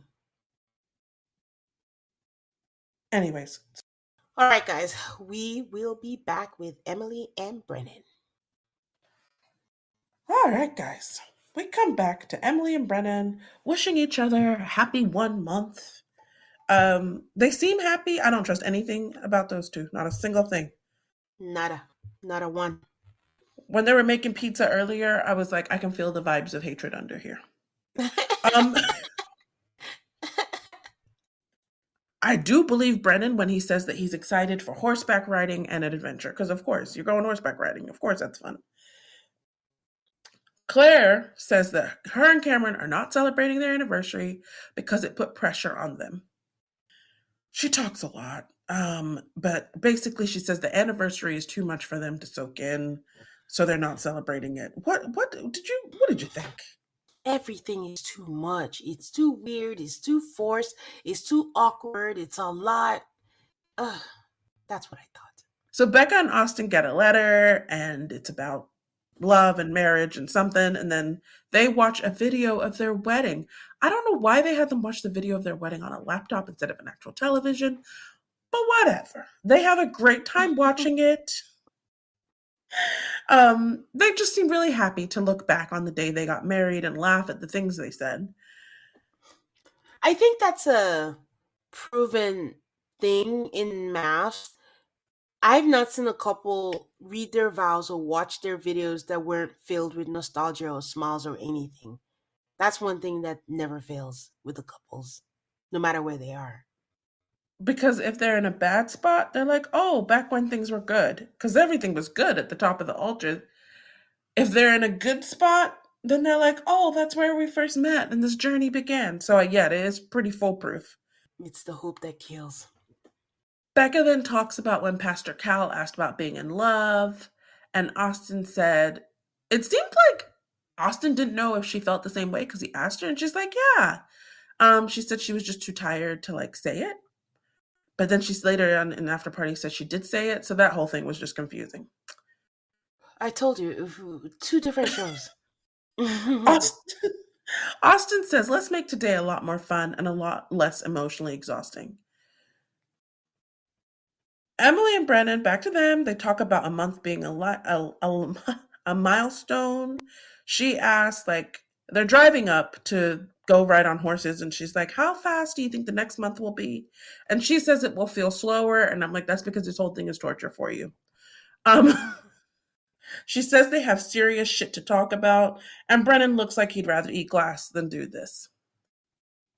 anyways,
All right, guys, we will be back with Emily and Brennan.
all right, guys, we come back to Emily and Brennan wishing each other a happy 1 month. They seem happy. I don't trust anything about those two, not a single thing.
Nada, not a one.
When they were making pizza earlier, I was like, I can feel the vibes of hatred under here. Um, I do believe Brennan when he says that he's excited for horseback riding and an adventure, because of course you're going horseback riding. Of course that's fun. Claire says that her and Cameron are not celebrating their anniversary because it put pressure on them. She talks a lot, but basically she says the anniversary is too much for them to soak in, so they're not celebrating it. What did you think?
Everything is too much. It's too weird. It's too forced. It's too awkward. It's a lot. Ugh, that's what I thought.
So Becca and Austin get a letter, and it's about love and marriage and something, and then they watch a video of their wedding. I don't know why they had them watch the video of their wedding on a laptop instead of an actual television, but whatever. They have a great time watching it. They just seem really happy to look back on the day they got married and laugh at the things they said.
I think that's a proven thing in math. I've not seen a couple read their vows or watch their videos that weren't filled with nostalgia or smiles or anything. That's one thing that never fails with the couples, no matter where they are.
Because if they're in a bad spot, they're like, oh, back when things were good. Because everything was good at the top of the altar. If they're in a good spot, then they're like, oh, that's where we first met and this journey began. So, yeah, it is pretty foolproof.
It's the hope that kills.
Becca then talks about when Pastor Cal asked about being in love, and Austin said it seemed like Austin didn't know if she felt the same way because he asked her, and she's like, "Yeah." She said she was just too tired to like say it, but then she's later on in the after party said she did say it, so that whole thing was just confusing.
I told you, two different shows.
Austin, Austin says, "Let's make today a lot more fun and a lot less emotionally exhausting." Emily and Brennan, back to them. They talk about a month being a milestone. She asks, like, they're driving up to go ride on horses, and she's like, "How fast do you think the next month will be?" And she says it will feel slower, and I'm like, "That's because this whole thing is torture for you." Um, she says they have serious shit to talk about, and Brennan looks like he'd rather eat glass than do this.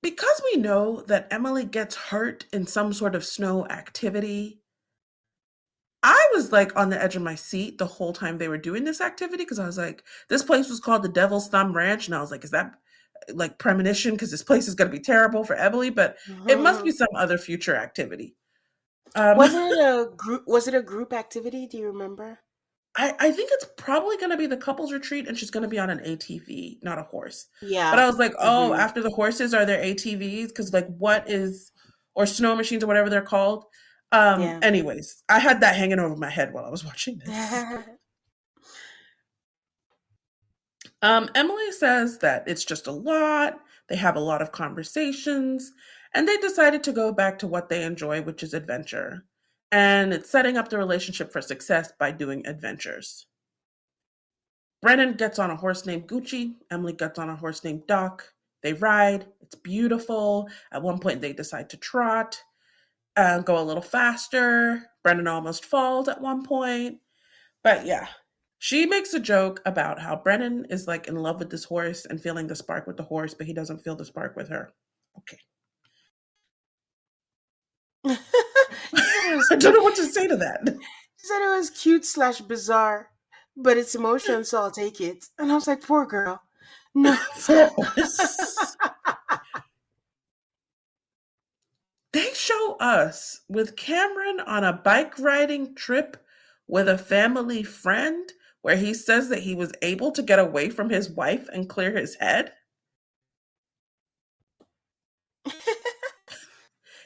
Because we know that Emily gets hurt in some sort of snow activity, I was like on the edge of my seat the whole time they were doing this activity because I was like, this place was called the Devil's Thumb Ranch. And I was like, is that like premonition? Because this place is going to be terrible for Emily, but it must be some other future activity. Um,
Was it a group? Was it a group activity? Do you remember?
I think it's probably going to be the couple's retreat and she's going to be on an ATV, not a horse. But
Yeah.
I was like, oh,
Hmm.
after the horses, are there ATVs? Because, like, what is, or snow machines or whatever they're called?
Yeah.
Anyways, I had that hanging over my head while I was watching this. Emily says that it's just a lot. They have a lot of conversations, and they decided to go back to what they enjoy, which is adventure. And it's setting up the relationship for success by doing adventures. Brennan gets on a horse named Gucci. Emily gets on a horse named Doc. They ride. It's beautiful. At one point, they decide to trot, go a little faster. Brennan almost falls at one point. But yeah, she makes a joke about how Brennan is like in love with this horse and feeling the spark with the horse, but he doesn't feel the spark with her. Okay.
She said it was
I don't
cute.
know what to say to that.
She said it was cute slash bizarre, but it's emotion, so I'll take it. And I was like, poor girl. No.
For a horse. They show us with Cameron on a bike riding trip with a family friend where he says that he was able to get away from his wife and clear his head.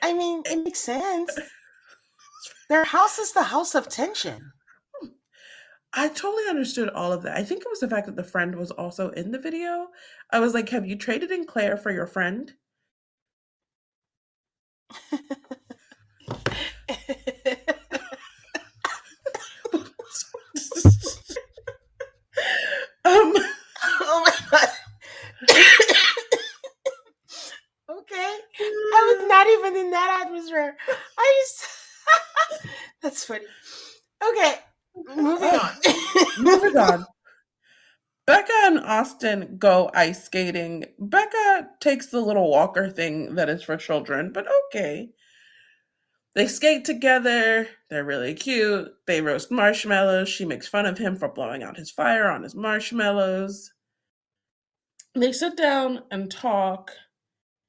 I mean, it makes sense. Their house is the house of tension.
I totally understood all of that. I think it was the fact that the friend was also in the video. I was like, have you traded in Claire for your friend? um,
Oh my god. Okay. I was not even in that atmosphere. I just That's funny. Okay, moving
uh,
on.
moving on. Becca and Austin go ice skating. Becca takes the little walker thing that is for children, but okay. They skate together. They're really cute. They roast marshmallows. She makes fun of him for blowing out his fire on his marshmallows. They sit down and talk,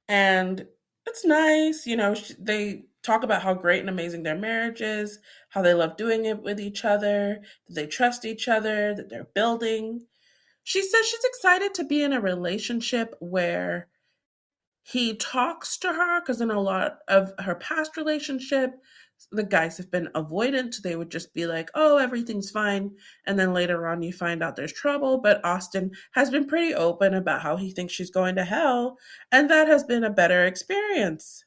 and it's nice. You know, they talk about how great and amazing their marriage is, how they love doing it with each other, that they trust each other, that they're building. She says she's excited to be in a relationship where he talks to her because in a lot of her past relationship, the guys have been avoidant. They would just be like, oh, everything's fine. And then later on, you find out there's trouble. But Austin has been pretty open about how he thinks she's going to hell. And that has been a better experience.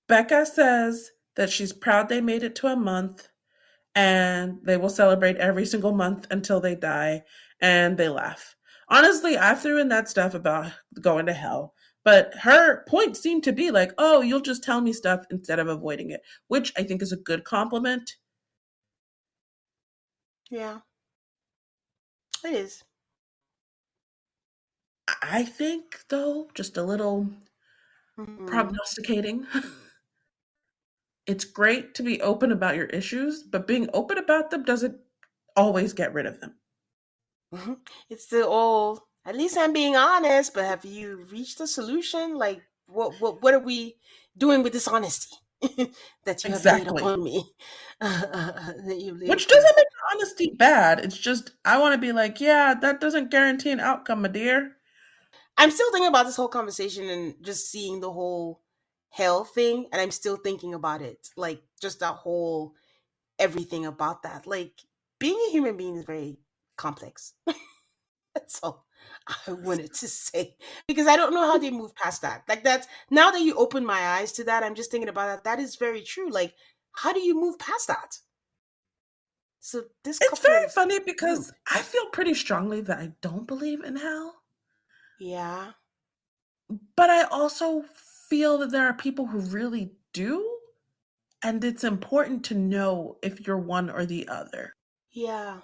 Becca says that she's proud they made it to a month and they will celebrate every single month until they die, and they laugh. Honestly, I threw in that stuff about going to hell, but her point seemed to be like, oh, you'll just tell me stuff instead of avoiding it, which I think is a good compliment.
Yeah, it is.
I think, though, just a little
Mhm.
prognosticating, it's great to be open about your issues, but being open about them doesn't always get rid of them.
Mhm. It's the old. At least I'm being honest, but have you reached a solution? Like, what are we? doing with this honesty that you have laid
Exactly.
upon me? That you've laid
Which
upon me.
doesn't make the honesty bad. It's just I want to be like, yeah, that doesn't guarantee an outcome, my dear.
I'm still thinking about this whole conversation and just seeing the whole hell thing, and I'm still thinking about it. Like, just that whole everything about that. Like, being a human being is very complex. That's all I wanted to say. Because I don't know how they move past that. Like, that's now that you open my eyes to that, I'm just thinking about that. That is very true. Like, how do you move past that? So this
It's
couple
very
is
funny because
rude.
I feel pretty strongly that I don't believe in hell,
Yeah.
but I also feel that there are people who really do, and it's important to know if you're one or the other.
Yeah.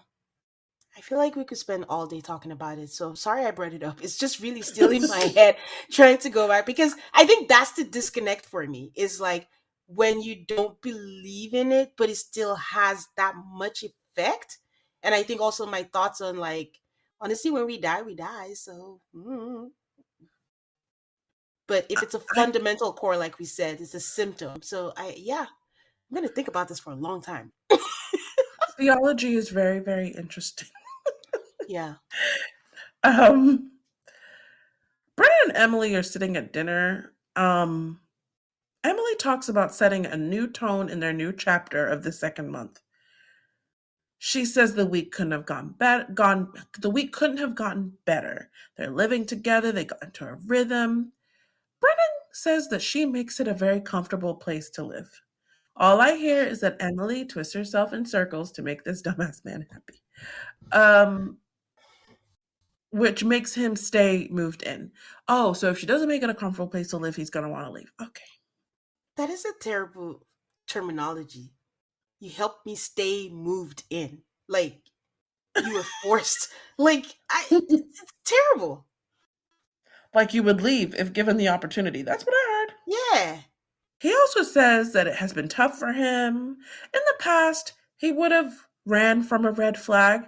I feel like we could spend all day talking about it. So sorry I brought it up. It's just really still in my head trying to go back because I think that's the disconnect for me. Is like when you don't believe in it, but it still has that much effect. And I think also my thoughts on like honestly, when we die, we die. So, but if it's a
I
fundamental core, like we said, it's a symptom. So yeah, I'm gonna think about this for a long time.
Theology is very, very interesting.
Yeah.
Um, Brennan and Emily are sitting at dinner. Emily talks about setting a new tone in their new chapter of the second month. She says the week couldn't have gone the week couldn't have gotten better. They're living together, they got into a rhythm. Brennan says that she makes it a very comfortable place to live. All I hear is that Emily twists herself in circles to make this dumbass man happy. Um, which makes him stay moved in. Oh, so if she doesn't make it a comfortable place to live, he's gonna want to leave. Okay.
That is a terrible terminology. You helped me stay moved in. Like you were forced. Like it's terrible.
Like you would leave if given the opportunity. That's what I heard.
Yeah.
He also says that it has been tough for him. In the past, he would have ran from a red flag.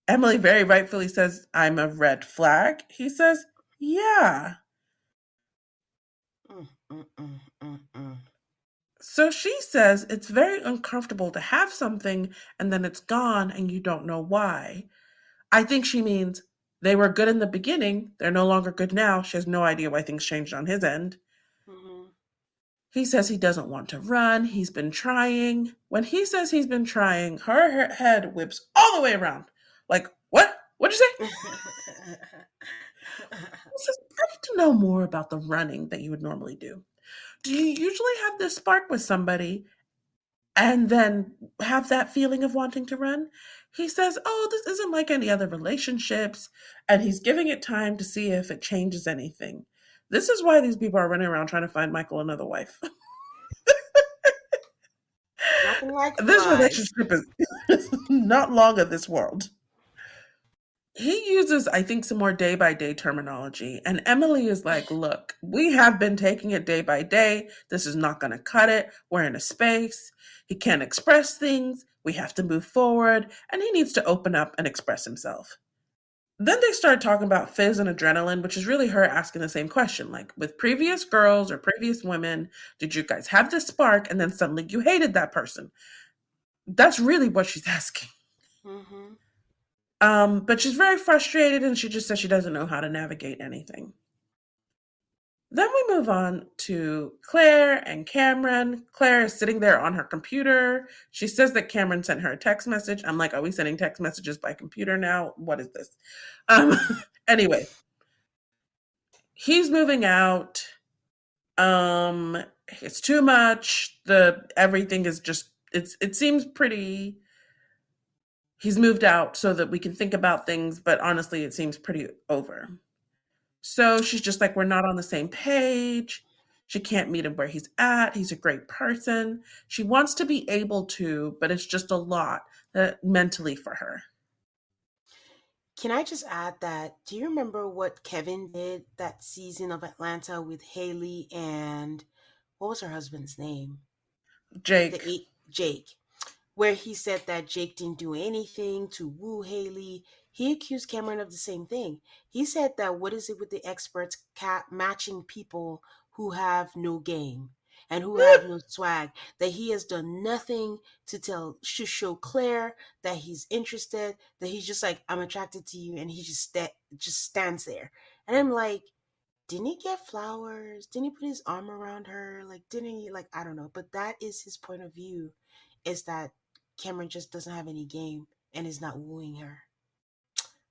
Emily very rightfully says, I'm a red flag. He says, yeah.
Mm, mm, mm, mm, mm.
So she says it's very uncomfortable to have something and then it's gone and you don't know why. I think she means they were good in the beginning. They're no longer good now. She has no idea why things changed on his end.
Mhm.
He says he doesn't want to run. He's been trying. When he says he's been trying, her head whips all the way around. Like, what? What'd you say? He says, I need to know more about the running that you would normally do. Do you usually have this spark with somebody and then have that feeling of wanting to run? He says, oh, this isn't like any other relationships. And he's giving it time to see if it changes anything. This is why these people are running around trying to find Michael another wife.
Flapping like
This
flies.
relationship is not long of this world. He uses, I think, some more day by day terminology. And Emily is like, look, we have been taking it day by day. This is not going to cut it. We're in a space. He can't express things. We have to move forward. And he needs to open up and express himself. Then they start talking about fizz and adrenaline, which is really her asking the same question. Like with previous girls or previous women, did you guys have this spark and then suddenly you hated that person? That's really what she's asking.
Mhm.
But she's very frustrated and she just says she doesn't know how to navigate anything. Then we move on to Claire and Cameron. Claire is sitting there on her computer. She says that Cameron sent her a text message. I'm like, are we sending text messages by computer now? What is this? Um, anyway, he's moving out. Um, it's too much. The everything is just it seems pretty he's moved out so that we can think about things, but honestly it seems pretty over. So she's just like, we're not on the same page. She can't meet him where he's at. He's a great person. She wants to be able to, but it's just a lot mentally for her.
Can I just add that? Do you remember what Kevin did that season of Atlanta with Haley and what was her husband's name? The
Jake,
eight Jake, where he said that Jake didn't do anything to woo Haley. He accused Cameron of the same thing. He said that what is it with the experts matching people who have no game? and who have no swag, that he has done nothing to show Claire that he's interested, that he's just like, I'm attracted to you, and he just stands there. And I'm like, didn't he get flowers? Didn't he put his arm around her? Like, didn't he, like, I don't know. But that is his point of view, is that Cameron just doesn't have any game and is not wooing her.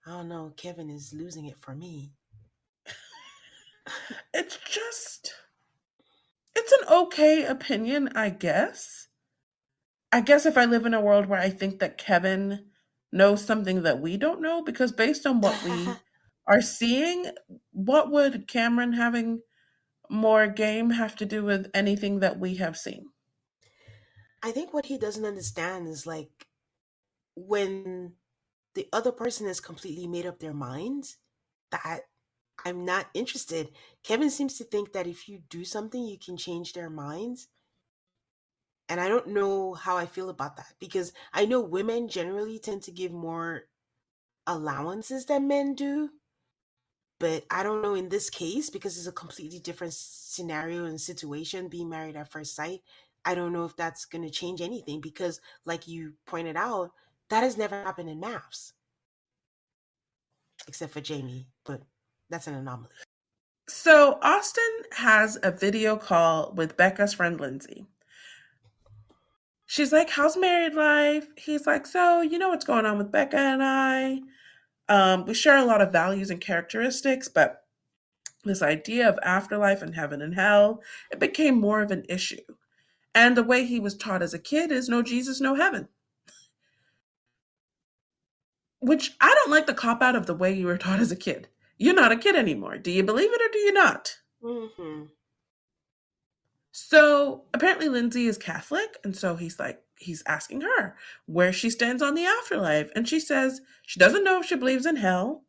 I don't know. Kevin is losing it for me.
It's just, it's an okay opinion, I guess. I guess if I live in a world where I think that Kevin knows something that we don't know, because based on what we are seeing, what would Cameron having more game have to do with anything that we have seen?
I think what he doesn't understand is like when the other person has completely made up their minds that I'm not interested. Kevin seems to think that if you do something, you can change their minds. And I don't know how I feel about that, because I know women generally tend to give more allowances than men do. But I don't know in this case, because it's a completely different scenario and situation, being married at first sight. I don't know if that's going to change anything, because, like you pointed out, that has never happened in MAFS, except for Jamie, but that's an anomaly.
So Austin has a video call with Becca's friend Lindsay. She's like, "How's married life?" He's like, "So, you know what's going on with Becca and I? We share a lot of values and characteristics, but this idea of afterlife and heaven and hell, it became more of an issue. And the way he was taught as a kid is no Jesus, no heaven." Which I don't like the cop out of the way you were taught as a kid. You're not a kid anymore. Do you believe it or do you not?
Hmm.
So apparently Lindsay is Catholic, and so he's asking her where she stands on the afterlife, and she says she doesn't know if she believes in hell.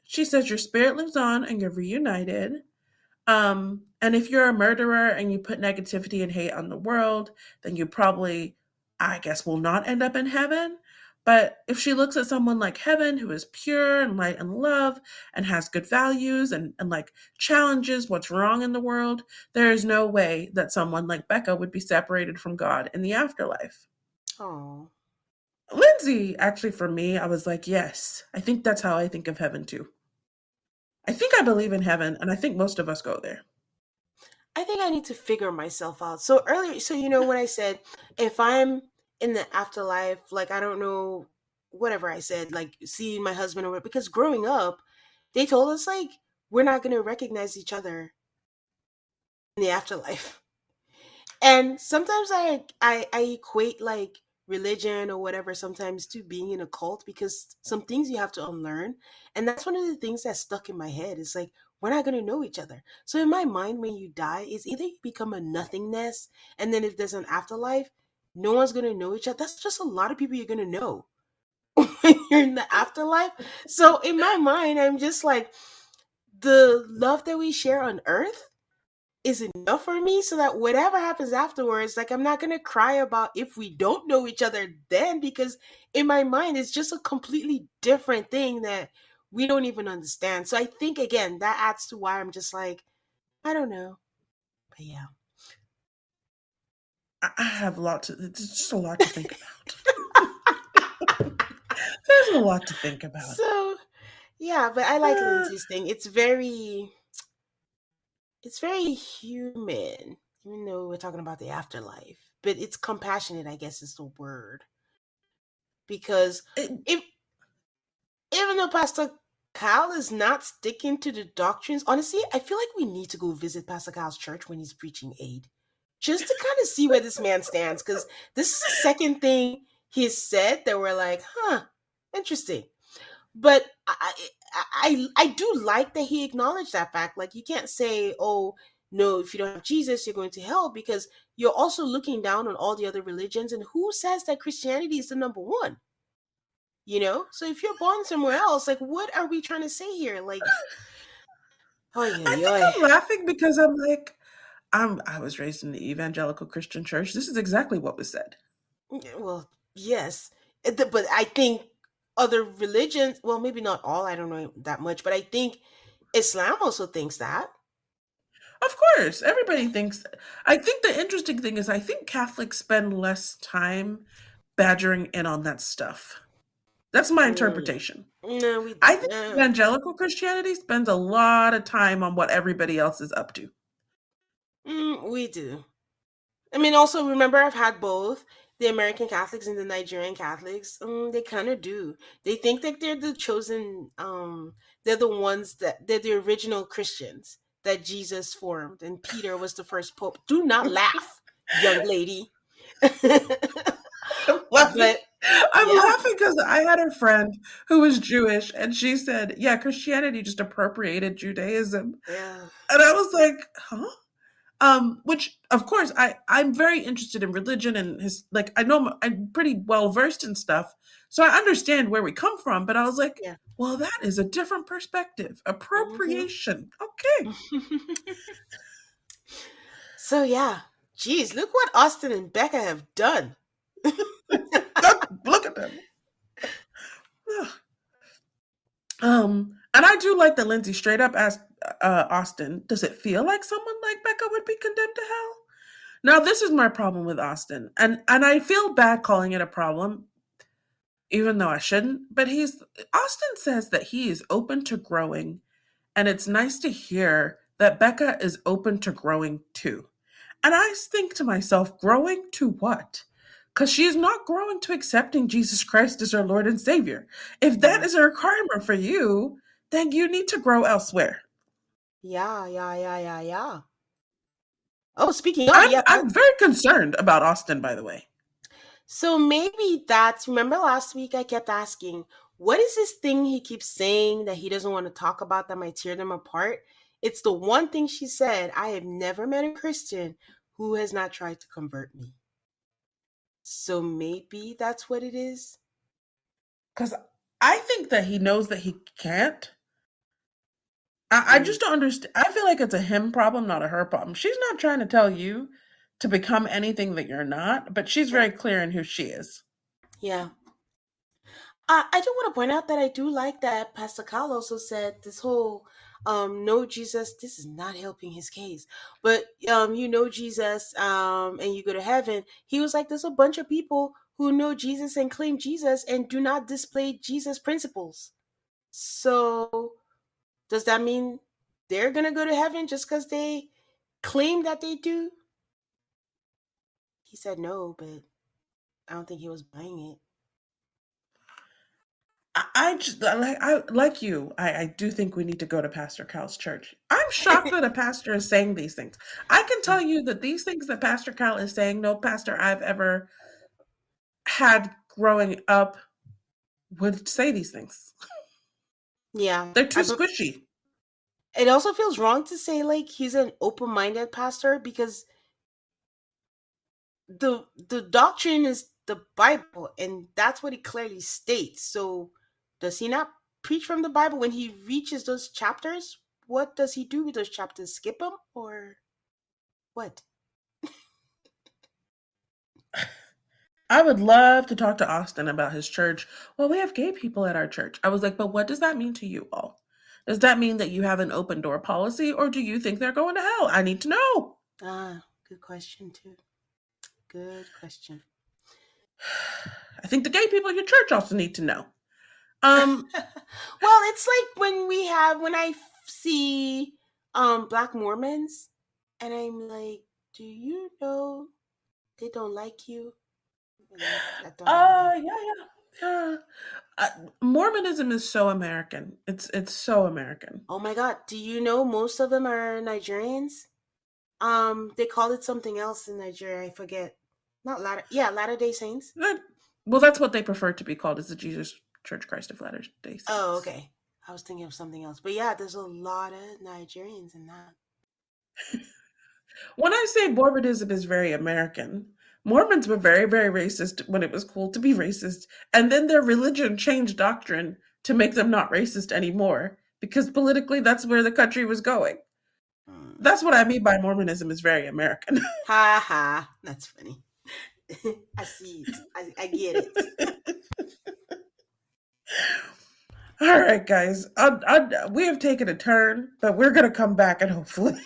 She says your spirit lives on and you're reunited. And if you're a murderer and you put negativity and hate on the world, then you probably, I guess, will not end up in heaven. But if she looks at someone like Heaven, who is pure and light and love and has good values and like challenges what's wrong in the world, there is no way that someone like Becca would be separated from God in the afterlife.
Oh,
Lindsay, actually, for me, I was like, yes, I think that's how I think of heaven too. I think I believe in heaven, and I think most of us go there.
I think I need to figure myself out. So earlier, so when I said, if I'm in the afterlife, like, I don't know, whatever I said, like seeing my husband or whatever, because growing up, they told us like we're not going to recognize each other in the afterlife. And sometimes I equate like religion or whatever sometimes to being in a cult, because some things you have to unlearn. And that's one of the things that's stuck in my head. It's like we're not gonna know each other. So in my mind, when you die, it's either you become a nothingness, and then if there's an afterlife, no one's gonna know each other. That's just a lot of people you're gonna know when you're in the afterlife. So in my mind, I'm just like, the love that we share on earth is enough for me, so that whatever happens afterwards, like, I'm not going to cry about if we don't know each other then, because in my mind it's just a completely different thing that we don't even understand. So I think again that adds to why I'm just like, I don't know. But yeah.
I have a lot to, it's just a lot to think about. There's a lot to think about.
So yeah, but I like
Uh,
Lindsay's thing. It's very human, even though we're talking about the afterlife, but it's compassionate, I guess is the word. Because
it,
if even though Pastor Kyle is not sticking to the doctrines, honestly, I feel like we need to go visit Pastor Kyle's church when he's preaching aid, just to kind of see where this man stands. Because this is the second thing he's said that we're like, huh, interesting. But I do like that he acknowledged that fact. Like, you can't say, oh, no, if you don't have Jesus, you're going to hell, because you're also looking down on all the other religions. And who says that Christianity is the number one? So if you're born somewhere else, like, what are we trying to say here? Like, oh
I
yeah,
think
yeah.
I'm laughing because I'm like, I was raised in the evangelical Christian church. This is exactly what was said.
Well, yes. But I think other religions, well, maybe not all, I don't know that much, but I think Islam also thinks that.
Of course, everybody thinks. I think the interesting thing is, I think Catholics spend less time badgering in on that stuff. That's my
Mm.
interpretation.
No, we
I
don't.
think evangelical Christianity spends a lot of time on what everybody else is up to.
We do. I mean, also remember I've had both the American Catholics and the Nigerian Catholics. They kind of do. They think that they're the chosen. They're the ones that they're the original Christians that Jesus formed, and Peter was the first pope. Do not laugh, young lady.
I'm laughing.
But
I'm
yeah,
laughing because I had a friend who was Jewish, and she said, "Yeah, Christianity just appropriated Judaism,"
yeah,
and I was like, "Huh?" Which of course I'm very interested in religion and his like I know I'm pretty well versed in stuff, so I understand where we come from. But I was like,
yeah.
well, that is a different perspective.
Hmm.
Appropriation. Okay,
So yeah, geez, look what Austin and Becca have done.
look at them. And I do like that Lindsay straight up asked Austin, "Does it feel like someone like Becca would be condemned to hell?" Now, this is my problem with Austin, and I feel bad calling it a problem, even though I shouldn't. But he's Austin says that he is open to growing, and it's nice to hear that Becca is open to growing too. And I think to myself, growing to what? Because she's not growing to accepting Jesus Christ as her Lord and Savior. If that
Yeah,
is a requirement for you, then you need to grow elsewhere.
yeah, yeah, yeah, yeah, yeah. Oh, speaking of,
I'm
yeah,
I'm very concerned about Austin, by the way.
so maybe that's remember last week I kept asking, what is this thing he keeps saying that he doesn't want to talk about that might tear them apart? It's the one thing she said, I have never met a Christian who has not tried to convert me. So maybe that's what it is.
Because I think that he knows that he can't. I
Mm,
just don't understand. I feel like it's a him problem, not a her problem. She's not trying to tell you to become anything that you're not, but she's
yeah.
very clear in who she is.
Yeah. I do want to point out that I do like that Pastor Kyle also said this whole no Jesus, this is not helping his case. But you know Jesus and you go to heaven. He was like there's a bunch of people who know Jesus and claim Jesus and do not display Jesus principles. So does that mean they're going to go to heaven just cuz they claim that they do? He said no, but I don't think he was buying it.
I just I like you. I do think we need to go to Pastor Cal's church. I'm shocked that a pastor is saying these things. I can tell you that these things that Pastor Cal is saying, no pastor I've ever had growing up would say these things.
Yeah,
They're too squishy.
it also feels wrong to say like he's an open-minded pastor because the doctrine is the Bible and that's what it clearly states. So does he not preach from the Bible when he reaches those chapters? What does he do with those chapters? Skip them or what?
I would love to talk to Austin about his church. Well, we have gay people at our church. I was like, but what does that mean to you all? Does that mean that you have an open door policy or do you think they're going to hell? I need to know.
Ah, good question too. Good question.
I think the gay people at your church also need to know.
Well, it's like when I see black Mormons and I'm like, do you know they don't like you? And I thought about that.
Yeah, yeah, yeah. Uh, Mormonism is so American. It's so American.
Oh my god, do you know most of them are Nigerians? They call it something else in Nigeria, I forget. Not Latter Day Saints.
That- well, that's what they prefer to be called is the Jesus Church Christ of Latter Day
Oh,
Saints.
okay. I was thinking of something else. But yeah, there's a lot of Nigerians in that.
When I say Mormonism is very American, Mormons were very, very racist when it was cool to be racist, and then their religion changed doctrine to make them not racist anymore because politically that's where the country was going.
Hmm.
That's what I mean by Mormonism is very American.
Ha ha. That's funny. I see it. I get it.
All right, guys. We have taken a turn, but we're going to come back and hopefully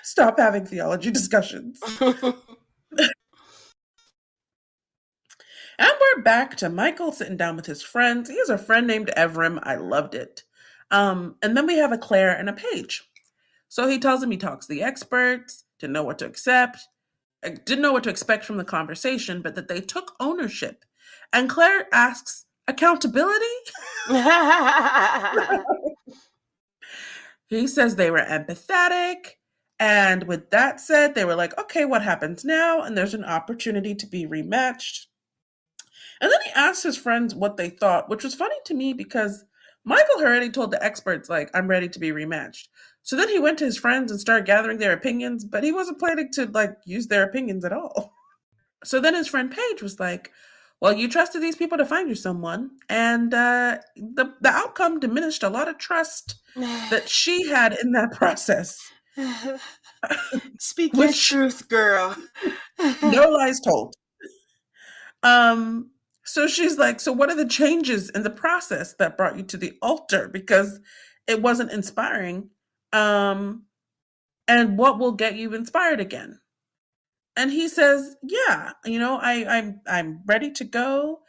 Stop having theology discussions. And we're back to Michael sitting down with his friends. He has a friend named Evrim. I loved it. And then we have a Claire and a Paige. So he tells him he talks to the experts, didn't know what to accept, didn't know what to expect from the conversation, but that they took ownership. And Claire asks, accountability? He says they were empathetic. And with that said, they were like, okay, what happens now? And there's an opportunity to be rematched. And then he asked his friends what they thought, which was funny to me because Michael already told the experts, like, I'm ready to be rematched. So then he went to his friends and started gathering their opinions, but he wasn't planning to like use their opinions at all. So then his friend Paige was like, well, you trusted these people to find you someone, and the outcome diminished a lot of trust that she had in that process,
Speak your
which
truth, girl.
no lies told. Um, so she's like, so what are the changes in the process that brought you to the altar? Because it wasn't inspiring. Um, and what will get you inspired again? And he says, yeah, I'm ready to go.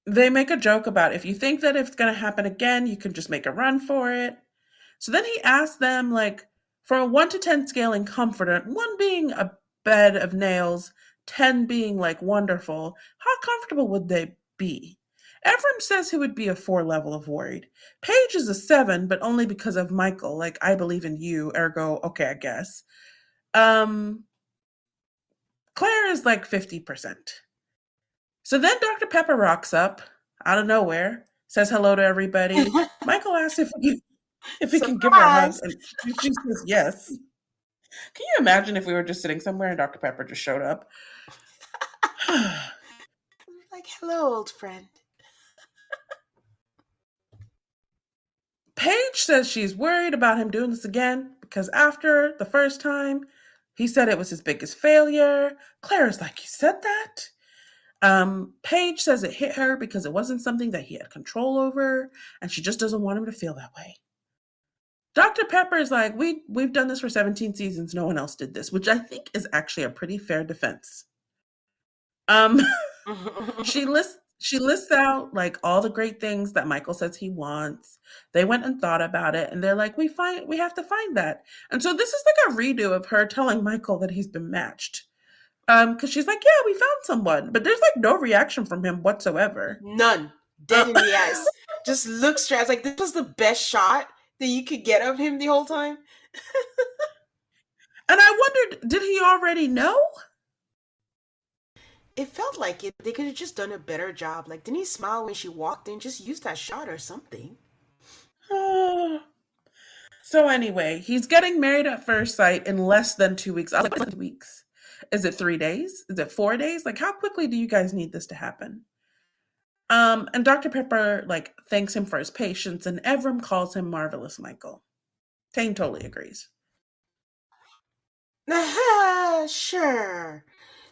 They make a joke about if you think that if it's going to happen again, you can just make a run for it. So then he asked them, like, from a 1 to 10 scale in comfort, 1 being a bed of nails, 10 being like wonderful, how comfortable would they be? Ephraim says he would be a 4 level of worried. Paige is a 7, but only because of Michael. Like, I believe in you, ergo, okay, I guess. Um, Claire is like 50%. So then Dr. Pepper rocks up out of nowhere, says hello to everybody. Michael asks if he can give her a hug,
Surprise!
and she says yes. Can you imagine if we were just sitting somewhere and Dr. Pepper just showed up?
Like, hello, old friend.
Paige says she's worried about him doing this again because after the first time, he said it was his biggest failure. Claire's like, you said that? Paige says it hit her because it wasn't something that he had control over, and she just doesn't want him to feel that way. Dr. Pepper is like, we've done this for 17 seasons. No one else did this, which I think is actually a pretty fair defense. Um, she lists out like all the great things that Michael says he wants. They went and thought about it, and they're like, we have to find that. And so this is like a redo of her telling Michael that he's been matched. Because she's like, yeah, we found someone, but there's like no reaction from him whatsoever.
None.
Uh,
Dead in the eyes. Just look straight. I was like, this was the best shot that you could get of him the whole time.
and I wondered, did he already know?
It felt like it. They could have just done a better job. Like, didn't he smile when she walked in? Just use that shot or something.
So anyway, he's getting married at first sight in less than 2 weeks. I was like, 2 weeks? Is it 3 days? Is it 4 days? Like, how quickly do you guys need this to happen? And Dr. Pepper like thanks him for his patience, and Evram calls him Marvelous Michael. Tane totally agrees.
Sure.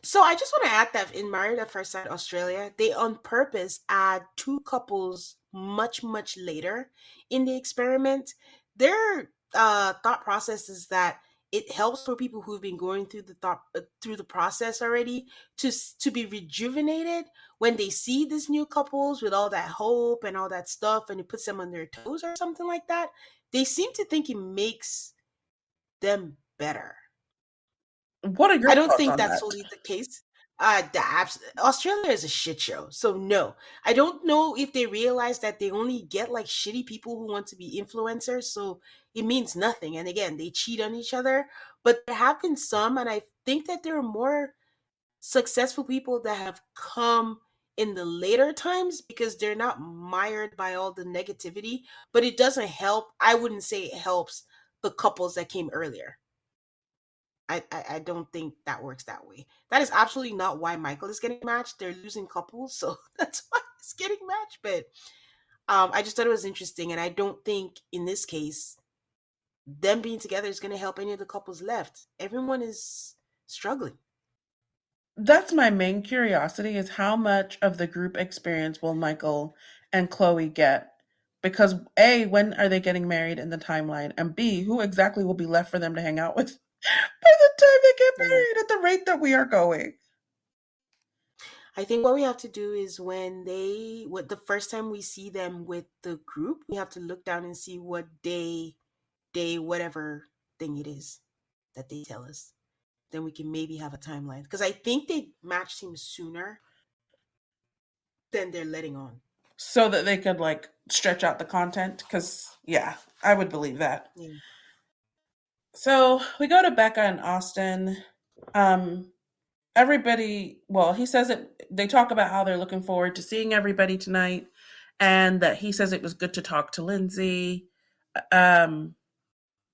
So I just want to add that in Married at First Sight Australia, they on purpose add two couples much, much later in the experiment. Their thought process is that it helps for people who've been going through through the process already to be rejuvenated when they see these new couples with all that hope and all that stuff, and it puts them on their toes or something like that. They seem to think it makes them better.
What are
I
your
don't
thoughts
think
on
that's
that?
fully the case. Australia is a shit show, so no. I don't know if they realize that they only get like shitty people who want to be influencers, so it means nothing. And again, they cheat on each other. But there have been some, and I think that there are more successful people that have come in the later times because they're not mired by all the negativity. But it doesn't help. I wouldn't say it helps the couples that came earlier. I don't think that works that way. That is absolutely not why Michael is getting matched. They're losing couples, so that's why he's getting matched. But I just thought it was interesting, and I don't think in this case them being together is going to help any of the couples left. Everyone is struggling.
That's my main curiosity is how much of the group experience will Michael and Chloe get? Because A, when are they getting married in the timeline? And B, who exactly will be left for them to hang out with? By the time they get
Yeah.
married at the rate that we are going.
I think what we have to do is what the first time we see them with the group, we have to look down and see what whatever thing it is that they tell us. Then we can maybe have a timeline. Because I think they matched him sooner than they're letting on.
So that they could like stretch out the content. Because, yeah, I would believe that.
Yeah.
So we go to Becca and Austin. Um, Everybody, well, he says it, they talk about how they're looking forward to seeing everybody tonight and that he says it was good to talk to Lindsay. Um,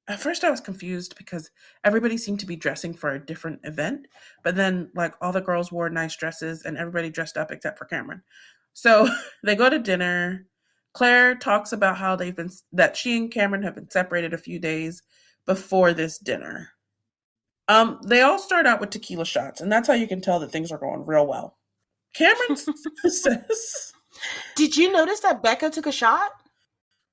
at first I was confused because everybody seemed to be dressing for a different event, but then like all the girls wore nice dresses and everybody dressed up except for Cameron. So they go to dinner. Claire talks about how that she and Cameron have been separated a few days before this dinner. They all start out with tequila shots, and that's how you can tell that things are going real well. Cameron says,
Did you notice that Becca took a shot?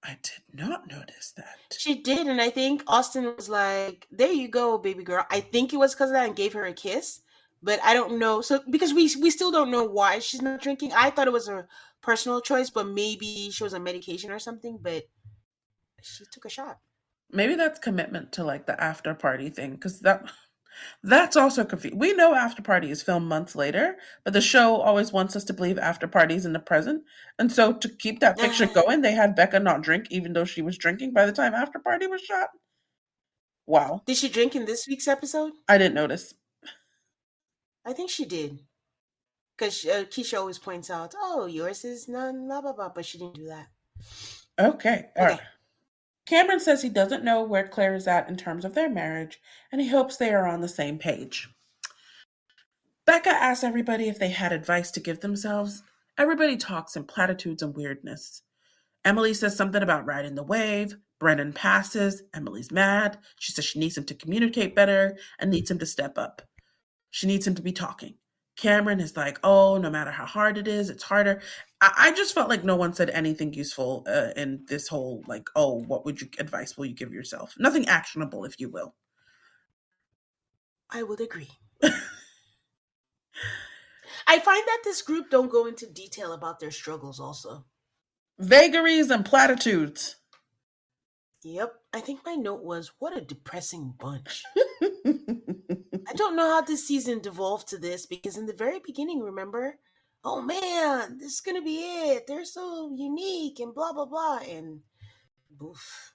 I did not notice that.
She did, and I think Austin was like, "There you go, baby girl." I think it was because of that and gave her a kiss, but I don't know. So because we still don't know why she's not drinking. I thought it was a personal choice, but maybe she was on medication or something. But she took a shot.
Maybe that's commitment to like the after party thing, because that's also confusing. We know after party is filmed months later, but the show always wants us to believe after party is in the present. And so to keep that fiction going, they had Becca not drink, even though she was drinking by the time after party was shot. Wow,
Did she drink in this week's episode?
I didn't notice.
I think she did. Because Keisha always points out, oh, yours is none, blah, blah, blah. But she didn't do that.
Okay, all right.
Okay.
Cameron says he doesn't know where Claire is at in terms of their marriage, and he hopes they are on the same page. Becca asks everybody if they had advice to give themselves. Everybody talks in platitudes and weirdness. Emily says something about riding the wave. Brennan passes. Emily's mad. She says she needs him to communicate better and needs him to step up. She needs him to be talking. Cameron is like, oh, no matter how hard it is, it's harder. I just felt like no one said anything useful in this whole, like, oh, what advice will you give yourself? Nothing actionable, if you will.
I would agree. I find that this group don't go into detail about their struggles also.
Vagaries and platitudes.
Yep. I think my note was, what a depressing bunch. I don't know how this season devolved to this because in the very beginning, remember? Oh man, this is gonna be it. They're so unique and blah blah blah. And boof.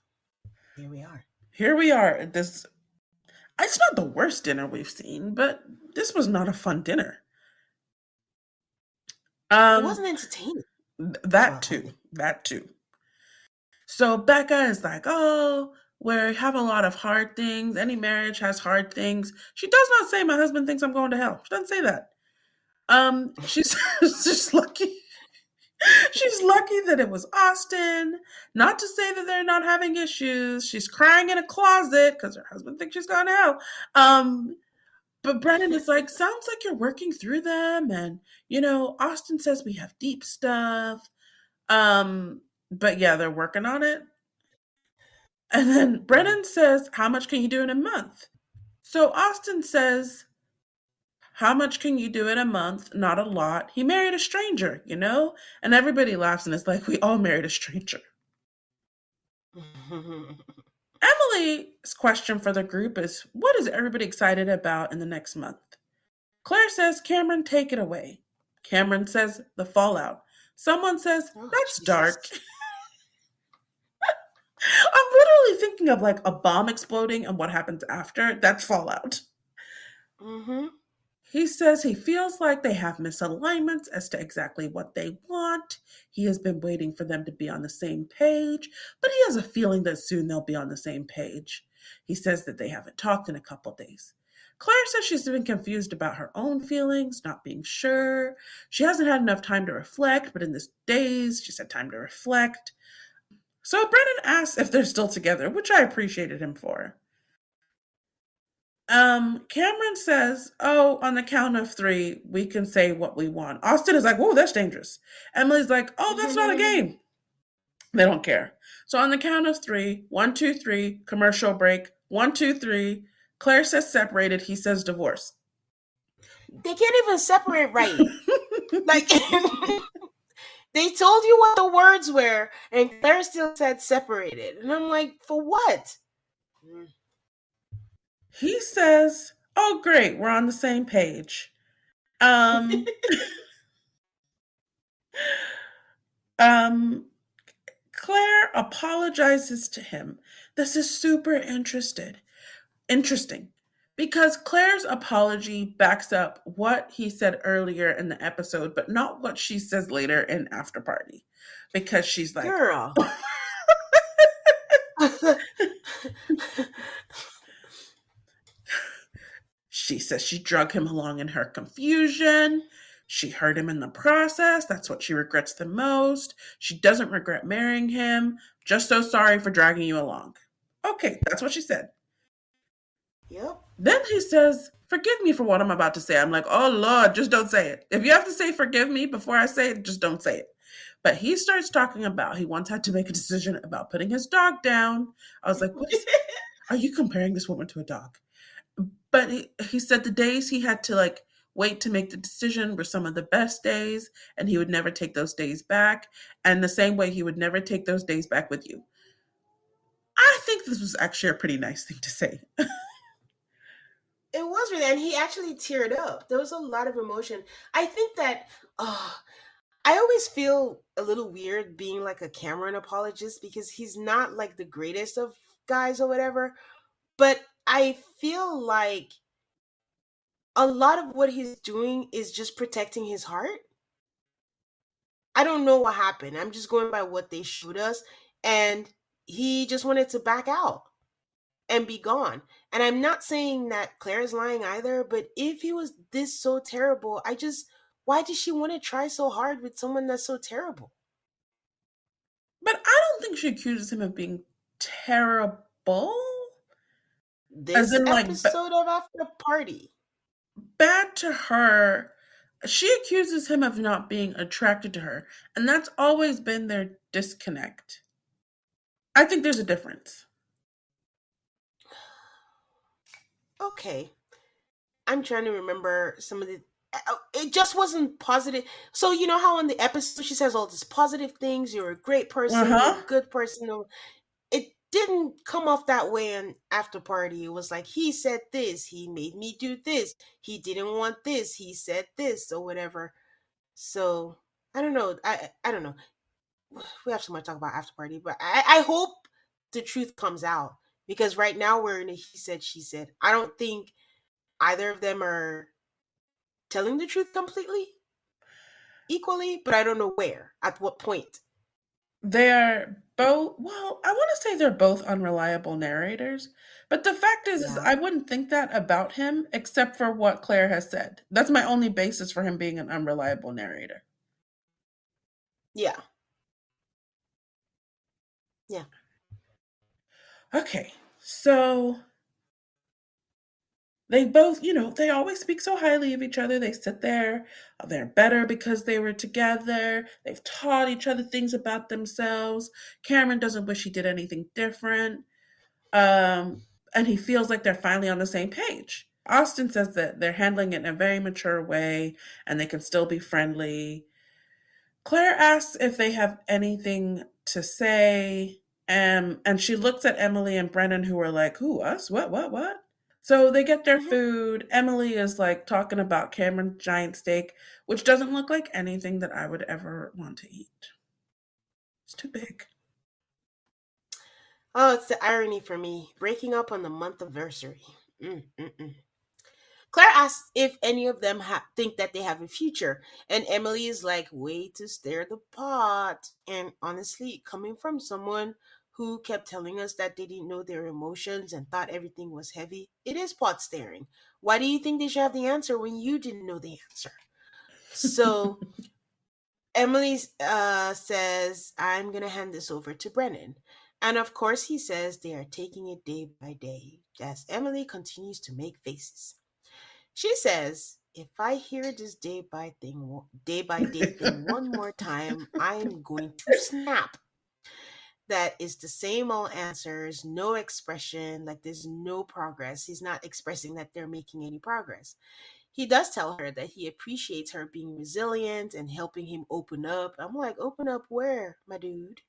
Here we are.
Here we are. It's not the worst dinner we've seen, but this was not a fun dinner.
It
Um,
wasn't entertaining.
that
Well,
too. That too. So Becca is like, oh, we have a lot of hard things. Any marriage has hard things. She does not say my husband thinks I'm going to hell. She doesn't say that. She's just lucky. She's lucky that it was Austin. Not to say that they're not having issues. She's crying in a closet because her husband thinks she's going to hell. But Brennan is like, sounds like you're working through them. And, Austin says we have deep stuff. But yeah, they're working on it. And then Brennan says, how much can you do in a month? So Austin says, how much can you do in a month? Not a lot. He married a stranger, And everybody laughs and it's like, we all married a stranger. Emily's question for the group is, what is everybody excited about in the next month? Claire says, Cameron, take it away. Cameron says, the fallout. Someone says,
oh,
that's
Jesus.
dark. I'm literally thinking of like a bomb exploding and what happens after. That's fallout.
Mm-hmm.
He says he feels like they have misalignments as to exactly what they want. He has been waiting for them to be on the same page, but he has a feeling that soon they'll be on the same page. He says that they haven't talked in a couple days. Claire says she's been confused about her own feelings, not being sure. She hasn't had enough time to reflect, but in this days, she's had time to reflect. So Brennan asks if they're still together, which I appreciated him for. Cameron says, oh, on the count of 3, we can say what we want. Austin is like, oh, that's dangerous. Emily's like, oh, that's not a game. They don't care. So on the count of 3, 1, 2, 3, commercial break, 1, 2, 3, Claire says separated. He says divorce.
They can't even separate right. Like they told you what the words were, and Claire still said separated. And I'm like, for what? Mm.
He says, "Oh, great, we're on the same page." Um, um, Claire apologizes to him. This is super interesting because Claire's apology backs up what he said earlier in the episode, but not what she says later in After Party. Because she's like,
Girl.
she says she drug him along in her confusion. She hurt him in the process. That's what she regrets the most. She doesn't regret marrying him. Just so sorry for dragging you along. Okay, that's what she said.
Yep.
Then he says, "Forgive me for what I'm about to say." I'm like, "Oh, Lord, just don't say it. If you have to say forgive me before I say it, just don't say it." But he starts talking about he once had to make a decision about putting his dog down. I was like, are you comparing this woman to a dog? But he said the days he had to like wait to make the decision were some of the best days, and he would never take those days back. And the same way he would never take those days back with you. I think this was actually a pretty nice thing to say.
It was really, and he actually teared up. There was a lot of emotion. I think that I always feel a little weird being like a Cameron apologist because he's not like the greatest of guys or whatever. But I feel like a lot of what he's doing is just protecting his heart. I don't know what happened. I'm just going by what they showed us. And he just wanted to back out and be gone. And I'm not saying that Claire is lying either, but if he was this so terrible, why did she want to try so hard with someone that's so terrible?
But I don't think she accuses him of being terrible. As
This
in, like,
episode of After Party.
bad to her. She accuses him of not being attracted to her. And that's always been their disconnect. I think there's a difference.
Okay. I'm trying to remember some of the. It just wasn't positive. So you know how on the episode she says all these positive things. You're a great
Uh
person. You're
huh.
a good person. It didn't come off that way in After Party. It was like he said this. He made me do this. He didn't want this. He said this or whatever. So I don't know. I don't know. We have so much to talk about After Party, but I hope the truth comes out because right now we're in a he said she said. I don't think either of them are telling the truth completely equally, but I don't know where, at what point.
They're both, well, I want to say they're both unreliable narrators. But the fact is
Yeah.
I wouldn't think that about him except for what Claire has said. That's my only basis for him being an unreliable narrator.
Yeah. Yeah.
Okay, so they both, they always speak so highly of each other. They sit there, they're better because they were together. They've taught each other things about themselves. Cameron doesn't wish he did anything different. Um, and he feels like they're finally on the same page. Austin says that they're handling it in a very mature way and they can still be friendly. Claire asks if they have anything to say. And she looks at Emily and Brennan, who are like, "Who, us? What? So they get their
Hmm.
food. Emily is like talking about Cameron's giant steak, which doesn't look like anything that I would ever want to eat. It's too big.
Oh, it's the irony for me. Breaking up on the month anniversary. Mm. Claire asks if any of them think that they have a future, and Emily is like, "Way to stir the pot." And honestly, coming from someone who kept telling us that they didn't know their emotions and thought everything was heavy, it is pot staring. Why do you think they should have the answer when you didn't know the answer? So Emily says, "I'm going to hand this over to Brennan." And of course, he says they are taking it day by day as Emily continues to make faces. She says, "If I hear this day by day thing one more time, I'm going to snap." that is the same old answers, no expression, like there's no progress. He's not expressing that they're making any progress. He does tell her that he appreciates her being resilient and helping him open up. I'm like, open up where, my dude?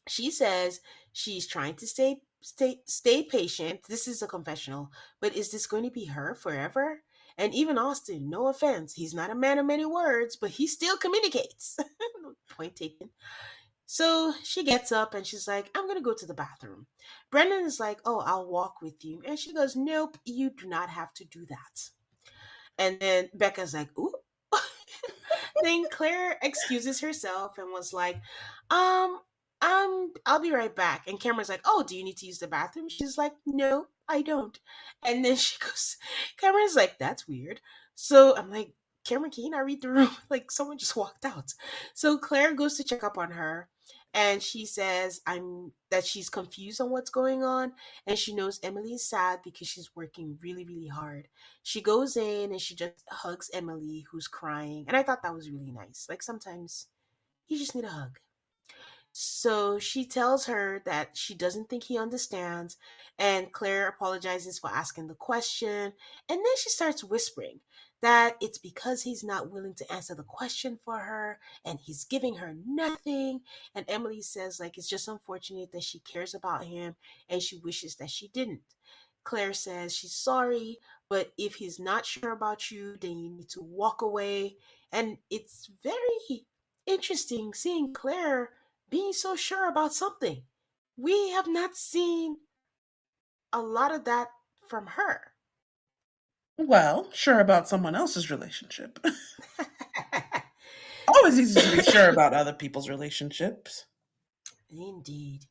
She says she's trying to stay patient. This is a confessional, but is this going to be her forever? And even Austin, no offense, he's not a man of many words, but he still communicates. Point taken. So she gets up and she's like, I'm going to go to the bathroom. Brennan is like, oh, I'll walk with you. And she goes, nope, you do not have to do that. And then Becca's like, ooh. Then Claire excuses herself and was like, um, I'll be right back. And Cameron's like, oh, do you need to use the bathroom? She's like, no, I don't. And then she goes, Cameron's like, that's weird. So I'm like, Cameron, can you not read the room? Like someone just walked out. So Claire goes to check up on her and she says I'm that she's confused on what's going on and she knows Emily is sad because she's working really, really hard. She goes in and she just hugs Emily, who's crying. And I thought that was really nice. Like sometimes you just need a hug. So she tells her that she doesn't think he understands, and Claire apologizes for asking the question. And then she starts whispering that it's because he's not willing to answer the question for her and he's giving her nothing. And Emily says, like, it's just unfortunate that she cares about him and she wishes that she didn't. Claire says she's sorry, but if he's not sure about you, then you need to walk away. And it's very interesting seeing Claire being so sure about something. We have not seen a lot of that from her.
Well, sure about someone else's relationship. Always easy to be sure about other people's relationships.
Indeed.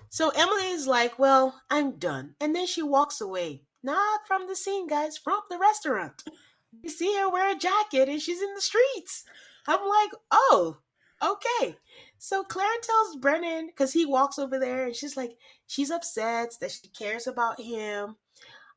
So Emily is like, well, I'm done. And then she walks away. Not from the scene, guys, from the restaurant. You see her wear a jacket and she's in the streets. I'm like, oh, okay. So Claire tells Brennan, because he walks over there and she's like, she's upset that she cares about him.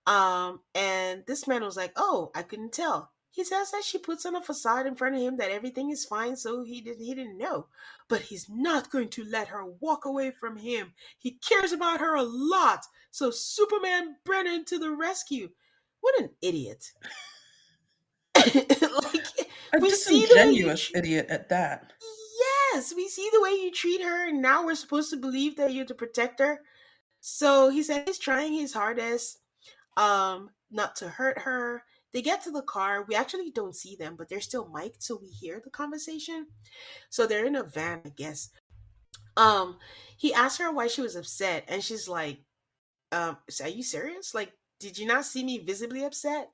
And this man was like, "Oh, I couldn't tell." He says that she puts on a facade in front of him that everything is fine, so he didn't know. But he's not going to let her walk away from him. He cares about her a lot. So Superman Brennan to the rescue. What an idiot. Like
A
we see the way you
disingenuous idiot at that.
yes, we see the way you treat her, and now we're supposed to believe that you're to protect her. So he said he's trying his hardest not to hurt her. They get to the car. We actually don't see them, but they're still mic'd, so we hear the conversation. So they're in a van, I guess. Um, he asked her why she was upset, and she's like, are you serious? Like, did you not see me visibly upset?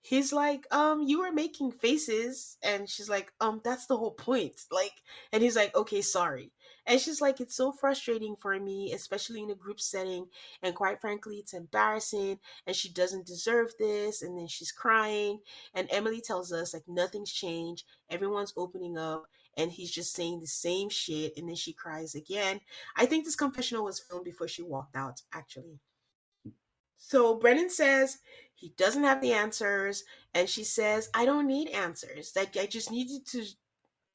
He's like, you were making faces, and she's like, that's the whole point. Like, and he's like, okay, sorry. And she's like, it's so frustrating for me, especially in a group setting, and quite frankly, it's embarrassing, and she doesn't deserve this. And then she's crying, and Emily tells us like nothing's changed, everyone's opening up, and he's just saying the same shit, and then she cries again. I think this confessional was filmed before she walked out, actually. So Brennan says he doesn't have the answers, and she says, I don't need answers. Like, I just need you to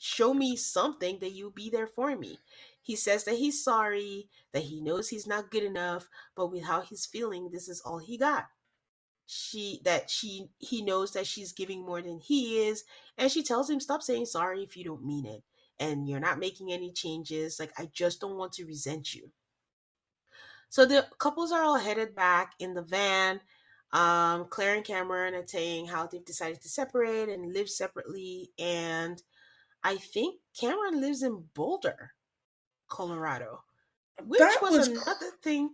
show me something that you'll be there for me. He says that he's sorry, that he knows he's not good enough, but with how he's feeling, this is all he got. He knows that she's giving more than he is, and she tells him, stop saying sorry if you don't mean it. And you're not making any changes. Like, I just don't want to resent you. So the couples are all headed back in the van. Claire and Cameron are saying how they've decided to separate and live separately. And I think Cameron lives in Boulder, Colorado, which
That
was
was.
another thing.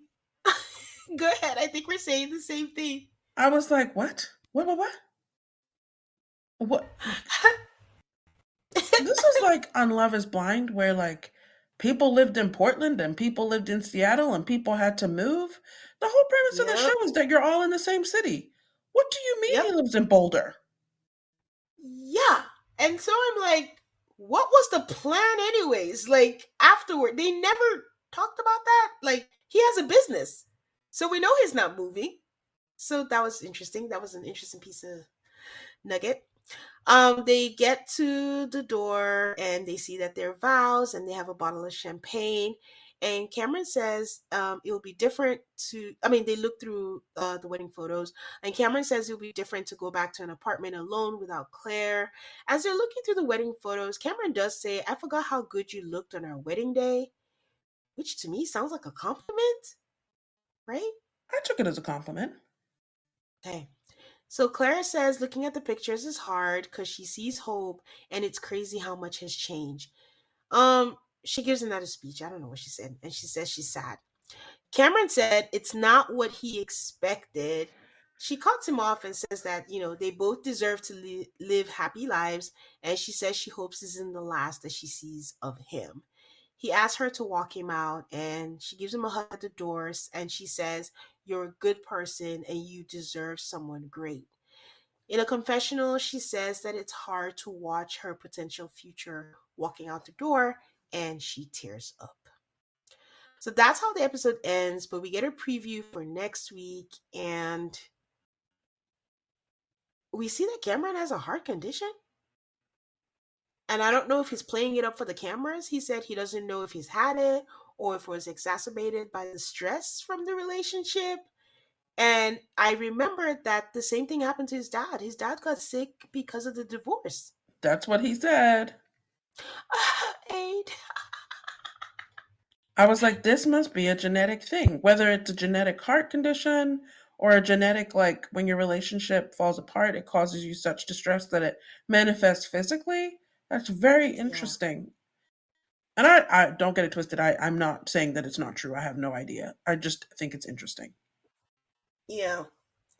Go ahead. I think we're saying the same thing.
I was like, what? What? What? This is like on Love is Blind, where like people lived in Portland and people lived in Seattle and people had to move. The whole premise of the
Yep.
show is that you're all in the same city. What do you mean he
Yep.
lives in Boulder?
Yeah. And so I'm like, what was the plan, anyways? Like, afterward, they never talked about that. Like, he has a business. So we know he's not moving. So that was interesting. That was an interesting piece of nugget. They get to the door and they see that they're vows and they have a bottle of champagne. And Cameron says it'll be different to, I mean, they look through the wedding photos, and Cameron says it'll be different to go back to an apartment alone without Claire. As they're looking through the wedding photos, Cameron does say, I forgot how good you looked on our wedding day, which to me sounds like a compliment, right?
I took it as a compliment.
Okay. So Clara says looking at the pictures is hard because she sees hope and it's crazy how much has changed. She gives another speech. I don't know what she said. And she says she's sad. Cameron said it's not what he expected. She cuts him off and says that, they both deserve to live happy lives. And she says she hopes this isn't the last that she sees of him. He asks her to walk him out and she gives him a hug at the doors. And she says, you're a good person and you deserve someone great. In a confessional, she says that it's hard to watch her potential future walking out the door and she tears up. So that's how the episode ends, but we get a preview for next week and we see that Cameron has a heart condition. And I don't know if he's playing it up for the cameras. He said he doesn't know if he's had it or if it was exacerbated by the stress from the relationship. And I remembered that the same thing happened to his dad. His dad got sick because of the divorce.
That's what he said.
Aid.
I was like, this must be a genetic thing, whether it's a genetic heart condition or a genetic, like when your relationship falls apart, it causes you such distress that it manifests physically. That's very
Yeah.
interesting. And I don't get it twisted. I'm not saying that it's not true. I have no idea. I just think it's interesting.
Yeah.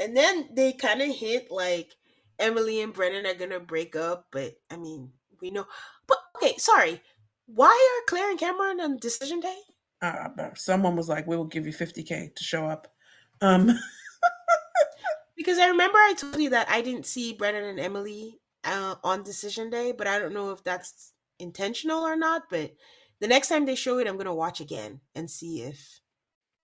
And then they kind of hint like Emily and Brennan are going to break up, but I mean, we know. But okay, sorry. Why are Claire and Cameron on decision day?
Someone was like, we will give you 50K to show up. Um,
Because I remember I told you that I didn't see Brennan and Emily on decision day, but I don't know if that's intentional or not. But the next time they show it, I'm going to watch again and see if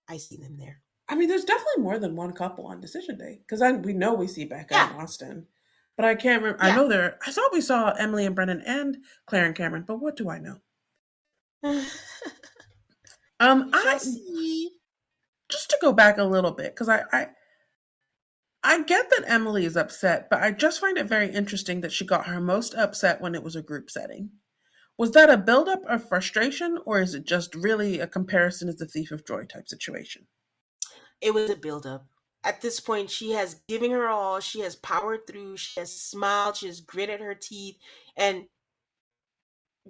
I see them there.
I mean, there's definitely more than one couple on decision day because we know we see Becca and
Yeah.
Austin, but I can't remember. I
Yeah.
know there. I thought we saw Emily and Brennan and Claire and Cameron, but what do I know?
We shall
I
see.
just to go back a little bit because I get that Emily is upset, but I just find it very interesting that she got her most upset when it was a group setting. Was that a buildup of frustration, or is it just really a comparison is the thief of joy type situation?
It was a buildup. At this point, she has given her all. She has powered through. She has smiled. She has gritted her teeth. And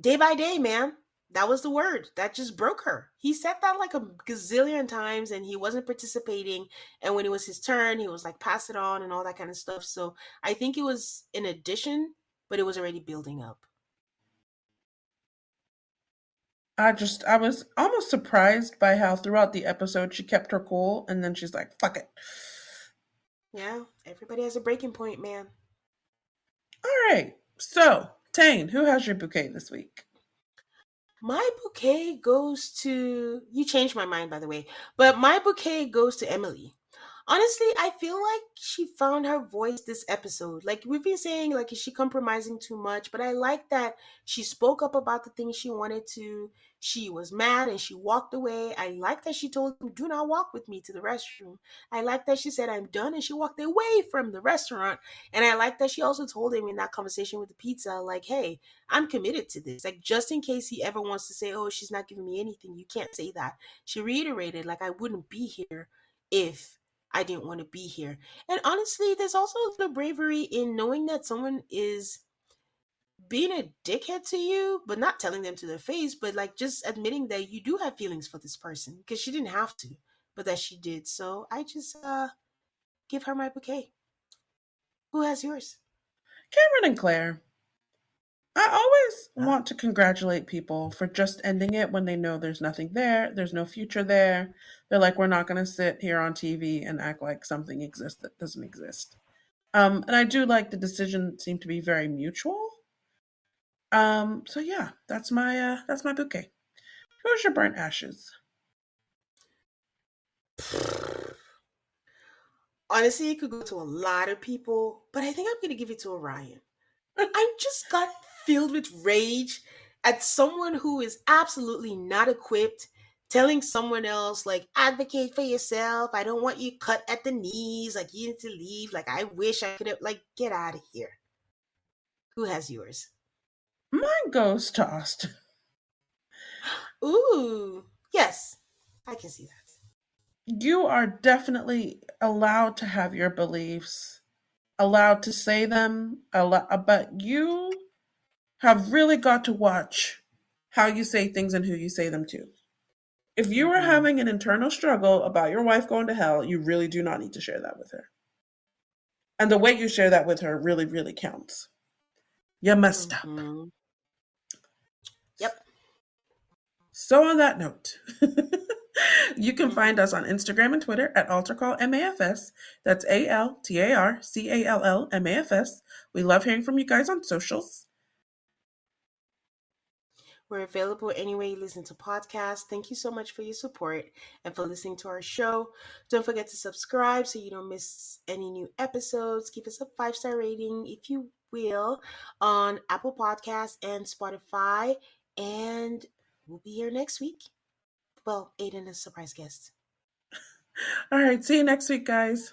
day by day, man, that was the word that just broke her. He said that like a gazillion times and he wasn't participating. And when it was his turn, he was like, pass it on and all that kind of stuff. So I think it was an addition, but it was already building up.
I was almost surprised by how throughout the episode she kept her cool and then she's like, fuck it.
Yeah, everybody has a breaking point, man.
All right. So, Tane, who has your bouquet this week?
My bouquet goes to, you changed my mind by the way, but my bouquet goes to Emily. Honestly, I feel like she found her voice this episode. Like we've been saying, like is she compromising too much? But I like that she spoke up about the things she wanted to. She was mad and she walked away. I like that she told him, "Do not walk with me to the restroom." I like that she said, "I'm done," and she walked away from the restaurant. And I like that she also told him in that conversation with the pizza, like, "Hey, I'm committed to this. Like just in case he ever wants to say, 'Oh, she's not giving me anything,' you can't say that." She reiterated, like, "I wouldn't be here if I didn't want to be here." And honestly, there's also a little bravery in knowing that someone is being a dickhead to you, but not telling them to their face, but like just admitting that you do have feelings for this person because she didn't have to, but that she did. So I just give her my bouquet. Who has yours?
Cameron and Claire. I always
Huh?
want to congratulate people for just ending it when they know there's nothing there, there's no future there. They're like, we're not going to sit here on TV and act like something exists that doesn't exist. And I do like the decision seemed to be very mutual. So yeah, that's my bouquet. Who's your burnt ashes?
Honestly, it could go to a lot of people, but I think I'm going to give it to Orion. I just got filled with rage at someone who is absolutely not equipped telling someone else, like, advocate for yourself. I don't want you cut at the knees. Like, you need to leave. Like, I wish I could have, like, get out of here. Who has yours?
Mine goes to Austin.
Ooh, yes, I can see that.
You are definitely allowed to have your beliefs, allowed to say them, but you have really got to watch how you say things and who you say them to. If you are
Mm-hmm.
having an internal struggle about your wife going to hell, you really do not need to share that with her. And the way you share that with her really, really counts. You messed up.
Mm-hmm. Yep.
So, on that note, you can
Mm-hmm.
find us on Instagram and Twitter at AltarCallMAFS. That's ALTARCALLMAFS. We love hearing from you guys on socials.
We're available anywhere you listen to podcasts. Thank you so much for your support and for listening to our show. Don't forget to subscribe so you don't miss any new episodes. Give us a 5-star rating, if you will, on Apple Podcasts and Spotify. And we'll be here next week. Well, Aiden is a surprise guest.
All right, see you next week, guys.